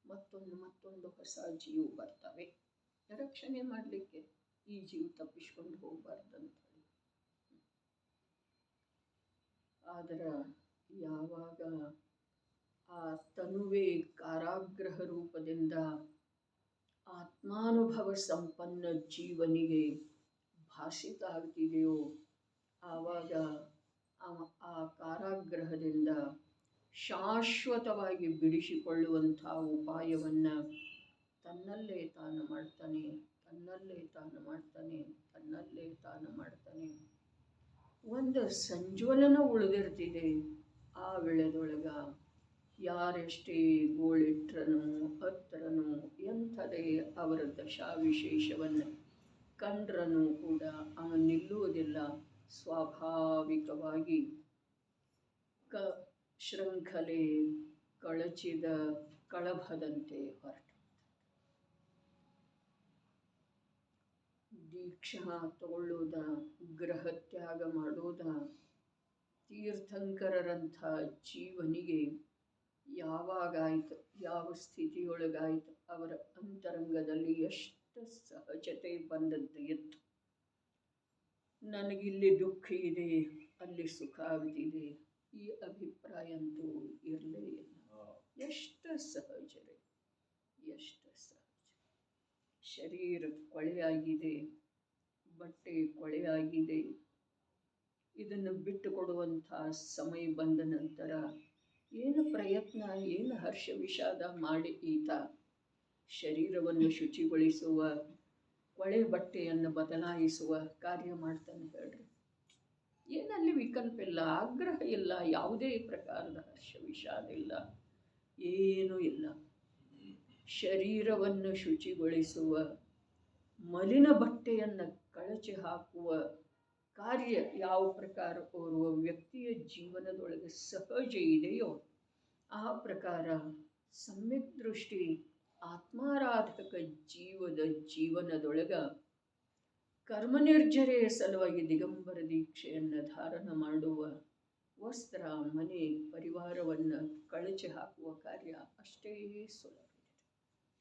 ಮತ್ತೊಂದು ಹೊಸ ಜೀವ ಬರ್ತವೆ ರಕ್ಷಣೆ ಮಾಡಲಿಕ್ಕೆ. ಈ ಜೀವ ತಪ್ಪಿಸ್ಕೊಂಡು ಹೋಗಬಾರ್ದಂತ ಹೇಳಿ. ಆದ್ರೆ ಯಾವಾಗ ಆ ತನುವೇ ಕಾರಾಗೃಹ ರೂಪದಿಂದ ಆತ್ಮಾನುಭವ ಸಂಪನ್ನ ಜೀವನಿಗೆ ಭಾಷಿತ ಆಗ್ತಿದೆಯೋ ಆವಾಗ ಆ ಕಾರಾಗೃಹದಿಂದ ಶಾಶ್ವತವಾಗಿ ಬಿಡಿಸಿಕೊಳ್ಳುವಂಥ ಉಪಾಯವನ್ನು ತನ್ನಲ್ಲೇ ತಾನು ಮಾಡ್ತಾನೆ, ತನ್ನಲ್ಲೇ ತಾನು ಮಾಡ್ತಾನೆ, ತನ್ನಲ್ಲೇ ತಾನು ಮಾಡ್ತಾನೆ. ಒಂದು ಸಂಜ್ವಲನ ಉಳಿದಿರ್ತಿದೆ. ಆ ವೇಳೆದೊಳಗ ಯಾರೆಷ್ಟೇ ಗೋಳಿಟ್ರನು ಹತ್ರನು ಎಂಥದೇ ಅವರ ದಶಾ ವಿಶೇಷವನ್ನು ಕಂಡ್ರನು ಕೂಡ ಅವ ನಿಲ್ಲುವುದಿಲ್ಲ. ಸ್ವಾಭಾವಿಕವಾಗಿ ಶೃಂಖಲೆ ಕಳಚಿದ ಕಳಭದಂತೆ ಹೊರಟು. ದೀಕ್ಷಾ ತಗೊಳ್ಳೋದ, ಗೃಹತ್ಯಾಗ ಮಾಡೋದ ತೀರ್ಥಂಕರರಂಥ ಜೀವನಿಗೆ ಯಾವಾಗಾಯ್ತು, ಯಾವ ಸ್ಥಿತಿಯೊಳಗಾಯ್ತು, ಅವರ ಅಂತರಂಗದಲ್ಲಿ ಎಷ್ಟು ಸಹಜತೆ ಬಂದದ್ದು ಇತ್ತು. ನನಗಿಲ್ಲಿ ದುಃಖ ಇದೆ, ಅಲ್ಲಿ ಸುಖ ಆಗ್ತಿದೆ, ಈ ಅಭಿಪ್ರಾಯ ಅಂತೂ ಇರಲೇ ಇಲ್ಲ. ಎಷ್ಟು ಸಹಜರೇ, ಎಷ್ಟು ಸಹಜ. ಶರೀರ ಕೊಳೆಯಾಗಿದೆ, ಬಟ್ಟೆ ಕೊಳೆಯಾಗಿದೆ. ಇದನ್ನು ಬಿಟ್ಟು ಕೊಡುವಂಥ ಸಮಯ ಬಂದ ನಂತರ ಏನು ಪ್ರಯತ್ನ, ಏನು ಹರ್ಷ ವಿಷಾದ ಮಾಡಿ ಈತ ಶರೀರವನ್ನು ಶುಚಿಗೊಳಿಸುವ ಕೊಳೆ ಬಟ್ಟೆಯನ್ನು ಬದಲಾಯಿಸುವ ಕಾರ್ಯ ಮಾಡ್ತಾನೆ ಹೇಳ್ರಿ. ಏನಲ್ಲಿ ವಿಕಲ್ಪ ಇಲ್ಲ, ಆಗ್ರಹ ಇಲ್ಲ, ಯಾವುದೇ ಪ್ರಕಾರದ ಹರ್ಷ ವಿಷಾದ ಇಲ್ಲ, ಏನೂ ಇಲ್ಲ. ಶರೀರವನ್ನು ಶುಚಿಗೊಳಿಸುವ, ಮಲಿನ ಬಟ್ಟೆಯನ್ನು ಕಳಚಿ ಹಾಕುವ ಕಾರ್ಯ ಯಾವ ಪ್ರಕಾರ ಓರ್ವ ವ್ಯಕ್ತಿಯ ಜೀವನದೊಳಗೆ ಸಹಜ ಇದೆಯೋ ಆ ಪ್ರಕಾರ ಸಮ್ಯಕ್ ದೃಷ್ಟಿ ಆತ್ಮಾರಾಧಕ ಜೀವನದೊಳಗ ಕರ್ಮನಿರ್ಜರೆಯ ಸಲುವಾಗಿ ದಿಗಂಬರ ದೀಕ್ಷೆಯನ್ನು ಧಾರಣ ಮಾಡುವ, ವಸ್ತ್ರ ಮನೆ ಪರಿವಾರವನ್ನು ಕಳಚಿ ಹಾಕುವ ಕಾರ್ಯ ಅಷ್ಟೇ ಸುಲಭ ಇದೆ.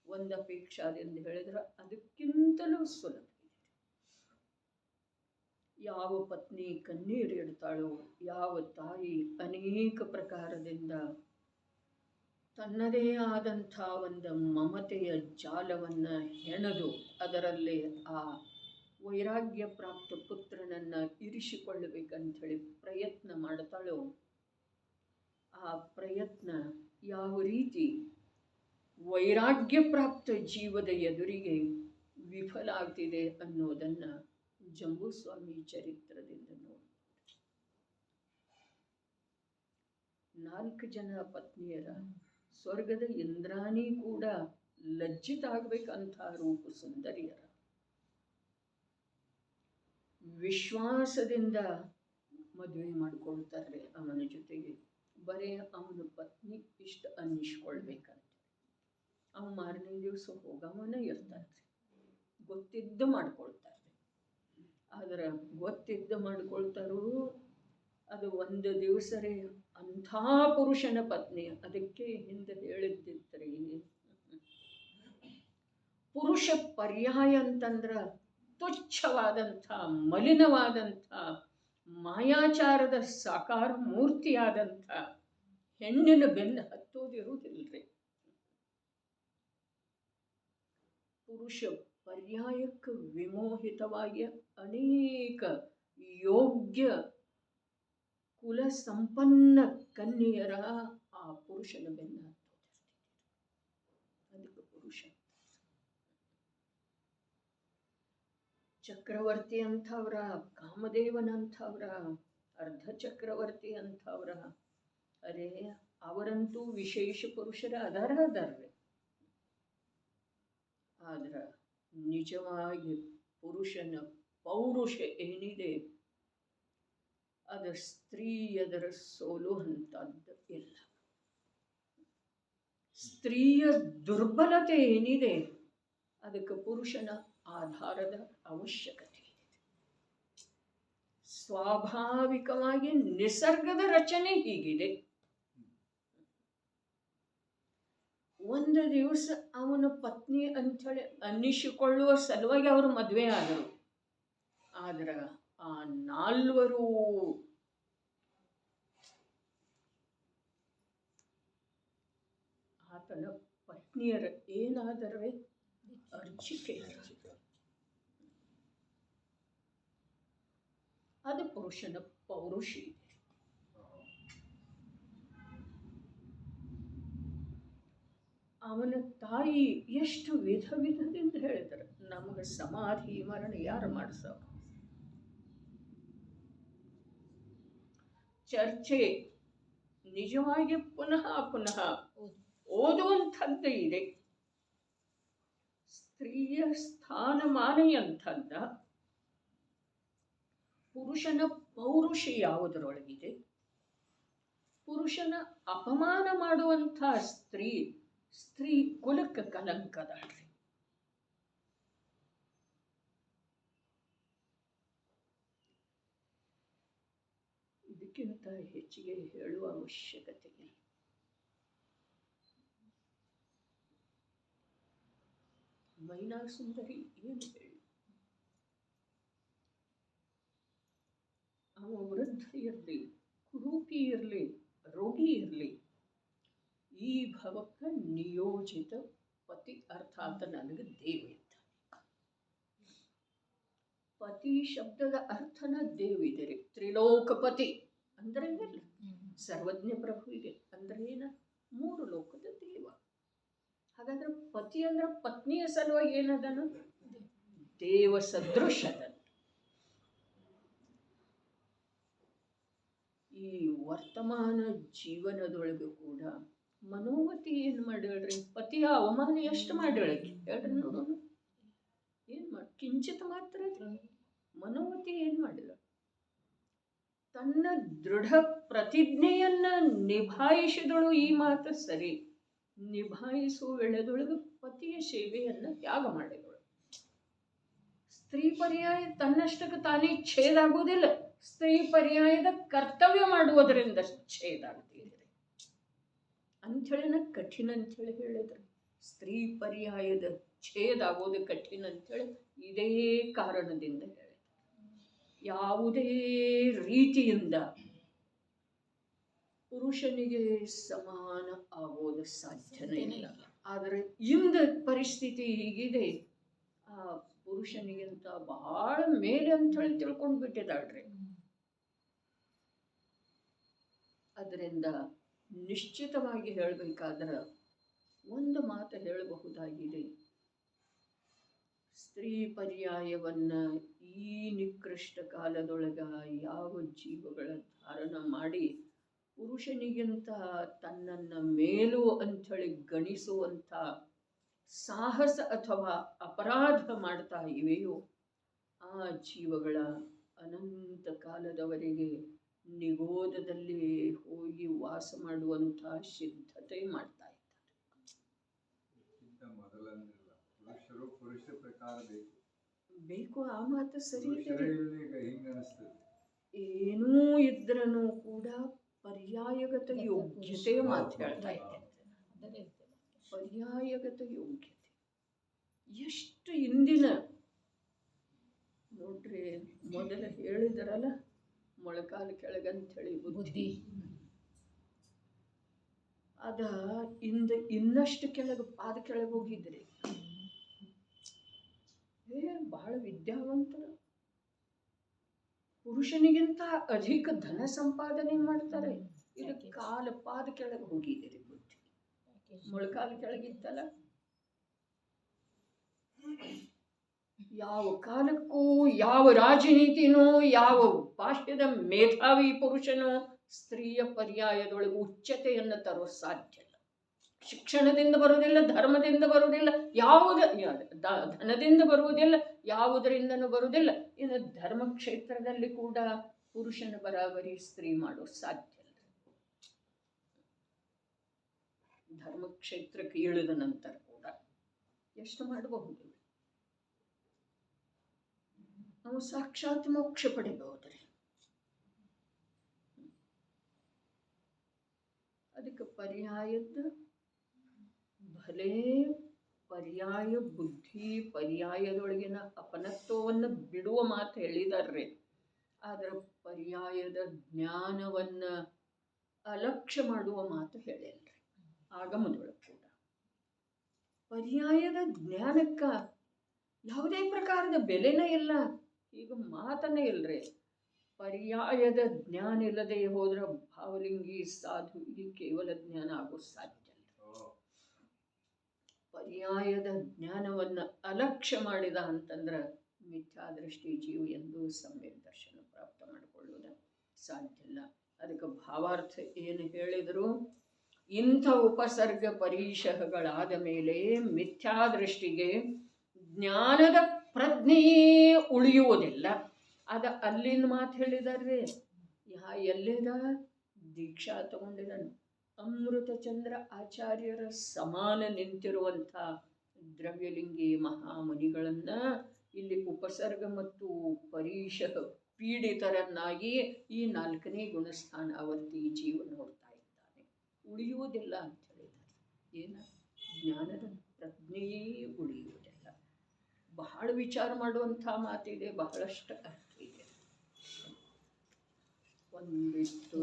ಒಂದು ಅಪೇಕ್ಷಾದಿಂದ ಹೇಳಿದ್ರೆ ಅದಕ್ಕಿಂತಲೂ ಸುಲಭ ಇದೆ. ಯಾವ ಪತ್ನಿ ಕಣ್ಣೀರಿಡ್ತಾಳೋ, ಯಾವ ತಾಯಿ ಅನೇಕ ಪ್ರಕಾರದಿಂದ ತನ್ನದೇ ಆದಂಥ ಒಂದು ಮಮತೆಯ ಜಾಲವನ್ನು ಹೆಣೆದು ಅದರಲ್ಲಿ ಆ ವೈರಾಗ್ಯ ಪ್ರಾಪ್ತ ಪುತ್ರನನ್ನು ಇರಿಸಿಕೊಳ್ಳಬೇಕಂಥೇಳಿ ಪ್ರಯತ್ನ ಮಾಡ್ತಾಳೋ, ಆ ಪ್ರಯತ್ನ ಯಾವ ರೀತಿ ವೈರಾಗ್ಯ ಪ್ರಾಪ್ತ ಜೀವದ ಎದುರಿಗೆ ವಿಫಲ ಆಗ್ತಿದೆ ಅನ್ನೋದನ್ನು ಜಂಬೂಸ್ವಾಮಿ ಚರಿತ್ರದಿಂದ ನೋಡಿ. 4 ಜನ ಪತ್ನಿಯರ ಸ್ವರ್ಗದ ಇಂದ್ರಾಣಿ ಕೂಡ ಲಜ್ಜಿತ ಆಗ್ಬೇಕಂಥ ರೂಪ ಸುಂದರಿಯರ ವಿಶ್ವಾಸದಿಂದ ಮದುವೆ ಮಾಡಿಕೊಳ್ತಾರೆ ಅವನ ಜೊತೆಗೆ. ಬರೇ ಅವನ ಪತ್ನಿ ಇಷ್ಟ ಅನ್ನಿಸ್ಕೊಳ್ಬೇಕಂತ ಅವ ಮಾರನೇ ದಿವಸ ಹೋಗವನೇ ಇರ್ತಾರೆ. ಗೊತ್ತಿದ್ದು ಮಾಡ್ಕೊಳ್ತಾರೆ. ಆದರೆ ಗೊತ್ತಿದ್ದು ಮಾಡ್ಕೊಳ್ತಾರೋ ಅದು ಒಂದು ದಿವಸರೇ ಅಂಥ ಪುರುಷನ ಪತ್ನಿ. ಅದಕ್ಕೆ ಹಿಂದೆ ಹೇಳಿದ್ದಿರ್ತಾರೆ, ಪುರುಷ ಪರ್ಯಾಯ ಅಂತಂದ್ರೆ ತುಚ್ಛವಾದಂಥ ಮಲಿನವಾದಂಥ ಮಾಯಾಚಾರದ ಸಾಕಾರ ಮೂರ್ತಿಯಾದಂಥ ಹೆಣ್ಣಿನ ಬೆನ್ನು ಹತ್ತೋದಿರುವುದಿಲ್ಲರಿ. ಪುರುಷ ಪರ್ಯಾಯಕ್ಕೆ ವಿಮೋಹಿತವಾಗಿ ಅನೇಕ ಯೋಗ್ಯ ಕುಲ ಸಂಪನ್ನ ಕನ್ಯೆಯರ ಆ ಪುರುಷನ ಬೆನ್ನ ಹತ್ತೋದಿರ್ತಿದ್ರು. ಅದಕ್ಕೆ ಪುರುಷ. ಚಕ್ರವರ್ತಿ ಅಂಥವ್ರ, ಕಾಮದೇವನಂಥವ್ರ, ಅರ್ಧ ಚಕ್ರವರ್ತಿ ಅಂಥವ್ರ, ಅರೇ ಅವರಂತೂ ವಿಶೇಷ ಪುರುಷರ ಅದಾರ್ರಿ. ಆದ್ರೆ ನಿಜವಾಗಿ ಪುರುಷನ ಪೌರುಷ ಏನಿದೆ ಅದು ಸ್ತ್ರೀ ಎದರ ಸೋಲು ಅಂತದ್ದು ಇಲ್ಲ. ಸ್ತ್ರೀಯ ದುರ್ಬಲತೆ ಏನಿದೆ ಅದಕ್ಕೆ ಪುರುಷನ ಆಧಾರದ ಅವಶ್ಯಕತೆ ಇದೆ. ಸ್ವಾಭಾವಿಕವಾಗಿ ನಿಸರ್ಗದ ರಚನೆ ಹೀಗಿದೆ. ಒಂದು ದಿವಸ ಅವನ ಪತ್ನಿ ಅಂಥೇಳಿ ಅನ್ನಿಸಿಕೊಳ್ಳುವ ಸಲುವಾಗಿ ಅವರು ಮದುವೆ ಆದರು. ಆದ್ರೆ ಆ 4 ಆತನ ಪತ್ನಿಯರ ಏನಾದರೆ ಅರ್ಚಿಕೆ. ಅದು ಪುರುಷನ ಪೌರುಷ ಇದೆ. ಅವನ ತಾಯಿ ಎಷ್ಟು ವಿಧ ವಿಧದಿಂದ ಹೇಳಿದರು, ನಮಗೆ ಸಮಾಧಿ ಮರಣ ಯಾರು ಮಾಡಿಸೋ. ಚರ್ಚೆ ನಿಜವಾಗಿ ಪುನಃ ಪುನಃ ಓದುವಂಥದ್ದು ಇದೆ. ಸ್ತ್ರೀಯ ಸ್ಥಾನಮಾನ ಎಂಥದ್ದ, ಪುರುಷನ ಪೌರುಷ ಯಾವುದರೊಳಗಿದೆ, ಪುರುಷನ ಅಪಮಾನ ಮಾಡುವಂಥ ಸ್ತ್ರೀ ಕುಲಕ್ಕೆ ಕಲಂಕದಾಳ್ರಿ. ಇದಕ್ಕಿಂತ ಹೆಚ್ಚಿಗೆ ಹೇಳುವ ಅವಶ್ಯಕತೆ ಇಲ್ಲ. ಮೈನಾ ಸುಂದರಿ ಏನು ಹೇಳಿ, ಅವ ವೃದ್ಧ ಇರಲಿ, ಕುರೂಪಿ ಇರಲಿ, ರೋಗಿ ಇರಲಿ, ಈ ಭವಕ್ಕೆ ನಿಯೋಜಿತ ಪತಿ ಅರ್ಥಾತ್ ನನಗೆ ದೇವ ಇದ್ದಾನೆ. ಪತಿ ಶಬ್ದದ ಅರ್ಥನ ದೇವಿದೆ. ತ್ರಿಲೋಕಪತಿ ಅಂದ್ರೆ ಇಲ್ಲ, ಸರ್ವಜ್ಞ ಪ್ರಭುವಿಗೆ ಅಂದ್ರೆ ಏನ 3 ಲೋಕದ ದೇವ. ಹಾಗಾದ್ರೆ ಪತಿ ಅಂದ್ರೆ ಪತ್ನಿಯ ಸಲುವಾಗಿ ಏನದನು? ದೇವ ಸದೃಶದ. ಈ ವರ್ತಮಾನ ಜೀವನದೊಳಗೆ ಕೂಡ ಮನೋವತಿ ಏನು ಮಾಡ್ಯಾಳ್ರಿ? ಪತಿಯ ಅವಮಾನ ಎಷ್ಟು ಮಾಡ್ಯಾಳಕ್ಕೆ ಹೇಳ್ರಿ ನೋಡೋಣ. ಏನು ಮಾಡಿ ಕಿಂಚಿತ್ ಮಾತ್ರ ಮನೋವತಿ ಏನು ಮಾಡಿದ? ತನ್ನ ದೃಢ ಪ್ರತಿಜ್ಞೆಯನ್ನ ನಿಭಾಯಿಸಿದಳು. ಈ ಮಾತು ಸರಿ. ನಿಭಾಯಿಸುವ ವೇಳೆದೊಳಗೆ ಪತಿಯ ಸೇವೆಯನ್ನ ತ್ಯಾಗ ಮಾಡಿದಳು. ಸ್ತ್ರೀ ಪರ್ಯಾಯ ತನ್ನಷ್ಟಕ್ಕೆ ತಾನೇ ಛೇದಾಗುವುದಿಲ್ಲ. ಸ್ತ್ರೀ ಪರ್ಯಾಯದ ಕರ್ತವ್ಯ ಮಾಡುವುದರಿಂದ ಛೇದಾಗ್ತಿದೆ ಅಂಥೇಳಿನ ಕಠಿಣ ಅಂಥೇಳಿ ಹೇಳಿದ್ರು. ಸ್ತ್ರೀ ಪರ್ಯಾಯದ ಛೇದಾಗೋದು ಕಠಿಣ ಅಂಥೇಳಿ ಇದೇ ಕಾರಣದಿಂದ ಹೇಳಿದ್ರು. ಯಾವುದೇ ರೀತಿಯಿಂದ ಪುರುಷನಿಗೆ ಸಮಾನ ಆಗೋದು ಸಾಧ್ಯನೇ ಇಲ್ಲ. ಆದರೆ ಇಂದ ಪರಿಸ್ಥಿತಿ ಹೀಗಿದೆ, ಆ ಪುರುಷನಿಗಿಂತ ಬಹಳ ಮೇಲೆ ಅಂಥೇಳಿ ತಿಳ್ಕೊಂಡು ಬಿಟ್ಟಿದ್ದಾಳ್ರಿ. ಅದರಿಂದ ನಿಶ್ಚಿತವಾಗಿ ಹೇಳಬೇಕಾದ್ರೆ ಒಂದು ಮಾತು ಹೇಳಬಹುದಾಗಿದೆ. ಸ್ತ್ರೀ ಪರ್ಯಾಯವನ್ನ ಈ ನಿಕೃಷ್ಟ ಕಾಲದೊಳಗ ಯಾವ ಜೀವಗಳ ಧಾರಣ ಮಾಡಿ ಪುರುಷನಿಗಿಂತ ತನ್ನನ್ನ ಮೇಲು ಅಂಥೇಳಿ ಗಣಿಸುವಂಥ ಸಾಹಸ ಅಥವಾ ಅಪರಾಧ ಮಾಡ್ತಾ ಇವೆಯೋ ಆ ಜೀವಗಳ ಅನಂತ ಕಾಲದವರೆಗೆ ನಿಗೋಧದಲ್ಲಿ ಹೋಗಿ ವಾಸ ಮಾಡುವಂಥ ಸಿದ್ಧತೆ ಮಾಡ್ತಾ ಇದ್ದಾರೆ. ಬೇಕು, ಆ ಮಾತು ಸರಿ ಇದೆ. ಏನೂ ಇದ್ರೂ ಕೂಡ ಪರ್ಯಾಯಗತ ಯೋಗ್ಯತೆ ಮಾತು ಹೇಳ್ತಾ ಇದ್ದೇನೆ. ಪರ್ಯಾಯಗತ ಯೋಗ್ಯತೆ ಎಷ್ಟು ಇಂದಿನ ನೋಡ್ರಿ, ಮೊದಲ ಹೇಳಿದರಲ್ಲ ಮೊಳಕಾಲ ಕೆಳಗಂಥೇಳಿ ಬುದ್ಧಿ, ಅದ ಇನ್ನಷ್ಟು ಕೆಳಗೆ ಪಾದ ಕೆಳಗೆ ಹೋಗಿದ್ರಿ. ಬಹಳ ವಿದ್ಯಾವಂತರು, ಪುರುಷನಿಗಿಂತ ಅಧಿಕ ಧನ ಸಂಪಾದನೆ ಮಾಡ್ತಾರೆ. ಇದು ಕಾಲ ಪಾದ ಕೆಳಗೆ ಹೋಗಿದ್ದೀರಿ. ಬುದ್ಧಿ ಮೊಳಕಾಲ ಕೆಳಗಿತ್ತಲ್ಲ. ಯಾವ ಕಾಲಕ್ಕೂ ಯಾವ ರಾಜನೀತಿನೋ ಯಾವ ಬಾಹ್ಯದ ಮೇಧಾವಿ ಪುರುಷನೋ ಸ್ತ್ರೀಯ ಪರ್ಯಾಯದೊಳಗೆ ಉಚ್ಚತೆಯನ್ನು ತರೋ ಸಾಧ್ಯ ಇಲ್ಲ. ಶಿಕ್ಷಣದಿಂದ ಬರುವುದಿಲ್ಲ, ಧರ್ಮದಿಂದ ಬರುವುದಿಲ್ಲ, ಧನದಿಂದ ಬರುವುದಿಲ್ಲ, ಯಾವುದರಿಂದನೂ ಬರುವುದಿಲ್ಲ. ಇನ್ನು ಧರ್ಮ ಕ್ಷೇತ್ರದಲ್ಲಿ ಕೂಡ ಪುರುಷನ ಬರಾಬರಿ ಸ್ತ್ರೀ ಮಾಡೋ ಸಾಧ್ಯ ಇಲ್ಲ. ಧರ್ಮಕ್ಷೇತ್ರಕ್ಕೆ ಇಳಿದ ನಂತರ ಕೂಡ ಎಷ್ಟು ಮಾಡಬಹುದು? ನಾವು ಸಾಕ್ಷಾತ್ ಮೋಕ್ಷ ಪಡಿಬಹುದ್ರಿ. ಅದಕ್ಕೆ ಪರ್ಯಾಯದ ಭಲೇ ಪರ್ಯಾಯ ಬುದ್ಧಿ, ಪರ್ಯಾಯದೊಳಗಿನ ಅಪನತ್ವವನ್ನು ಬಿಡುವ ಮಾತು ಹೇಳಿದಾರ್ರಿ. ಆದ್ರೆ ಪರ್ಯಾಯದ ಜ್ಞಾನವನ್ನ ಅಲಕ್ಷ್ಯ ಮಾಡುವ ಮಾತು ಹೇಳಿಲ್ರಿ ಆಗಮದೊಳಗೆ ಕೂಡ. ಪರ್ಯಾಯದ ಜ್ಞಾನಕ್ಕ ಯಾವುದೇ ಪ್ರಕಾರದ ಬೆಲೆನೇ ಇಲ್ಲ, ಈಗ ಮಾತನೇ ಇಲ್ರಿ. ಪರ್ಯಾಯದ ಜ್ಞಾನ ಇಲ್ಲದೆ ಹೋದ್ರೆ ಭಾವಲಿಂಗಿ ಸಾಧುವಿಗೆ ಕೇವಲ ಜ್ಞಾನ ಆಗೋ ಸಾಧ್ಯ ಇಲ್ಲ. ಪರ್ಯಾಯದ ಜ್ಞಾನವನ್ನ ಅಲಕ್ಷ್ಯ ಮಾಡಿದ ಅಂತಂದ್ರೆ ಮಿಥ್ಯಾದೃಷ್ಟಿ ಜೀವ ಎಂದು ಸಮ್ಯಕ್ ದರ್ಶನ ಪ್ರಾಪ್ತ ಮಾಡಿಕೊಳ್ಳುವುದು ಸಾಧ್ಯ ಇಲ್ಲ. ಅದಕ್ಕೆ ಭಾವಾರ್ಥ ಏನು ಹೇಳಿದ್ರು, ಇಂಥ ಉಪಸರ್ಗ ಪರೀಶಗಳಾದ ಮೇಲೆ ಮಿಥ್ಯಾದೃಷ್ಟಿಗೆ ಜ್ಞಾನದ ಪ್ರಜ್ಞೆಯೇ ಉಳಿಯುವುದಿಲ್ಲ. ಅದ ಅಲ್ಲಿನ ಮಾತು ಹೇಳಿದಾರ್ರಿ. ಎಲ್ಲೇದ ದೀಕ್ಷಾ ತಗೊಂಡಿದ್ದಾನೆ ಅಮೃತಚಂದ್ರ ಆಚಾರ್ಯರ ಸಮಾನ ನಿಂತಿರುವಂಥ ದ್ರವ್ಯಲಿಂಗಿ ಮಹಾಮುನಿಗಳನ್ನ ಇಲ್ಲಿ ಉಪಸರ್ಗ ಮತ್ತು ಪರೀಶ ಪೀಡಿತರನ್ನಾಗಿ ಈ 4ನೇ ಗುಣಸ್ಥಾನಾವರ್ತಿ ಜೀವ ನೋಡ್ತಾ ಇದ್ದಾನೆ. ಉಳಿಯುವುದಿಲ್ಲ ಅಂತ ಹೇಳಿದ್ದಾರೆ. ಏನ ಜ್ಞಾನದ ಪ್ರಜ್ಞೆಯೇ ಉಳಿಯುವುದಿಲ್ಲ. ಬಹಳ ವಿಚಾರ ಮಾಡುವಂಥ ಮಾತಿದೆ, ಬಹಳಷ್ಟು ಅರ್ಥ ಇದೆ. ಒಂದಿಷ್ಟು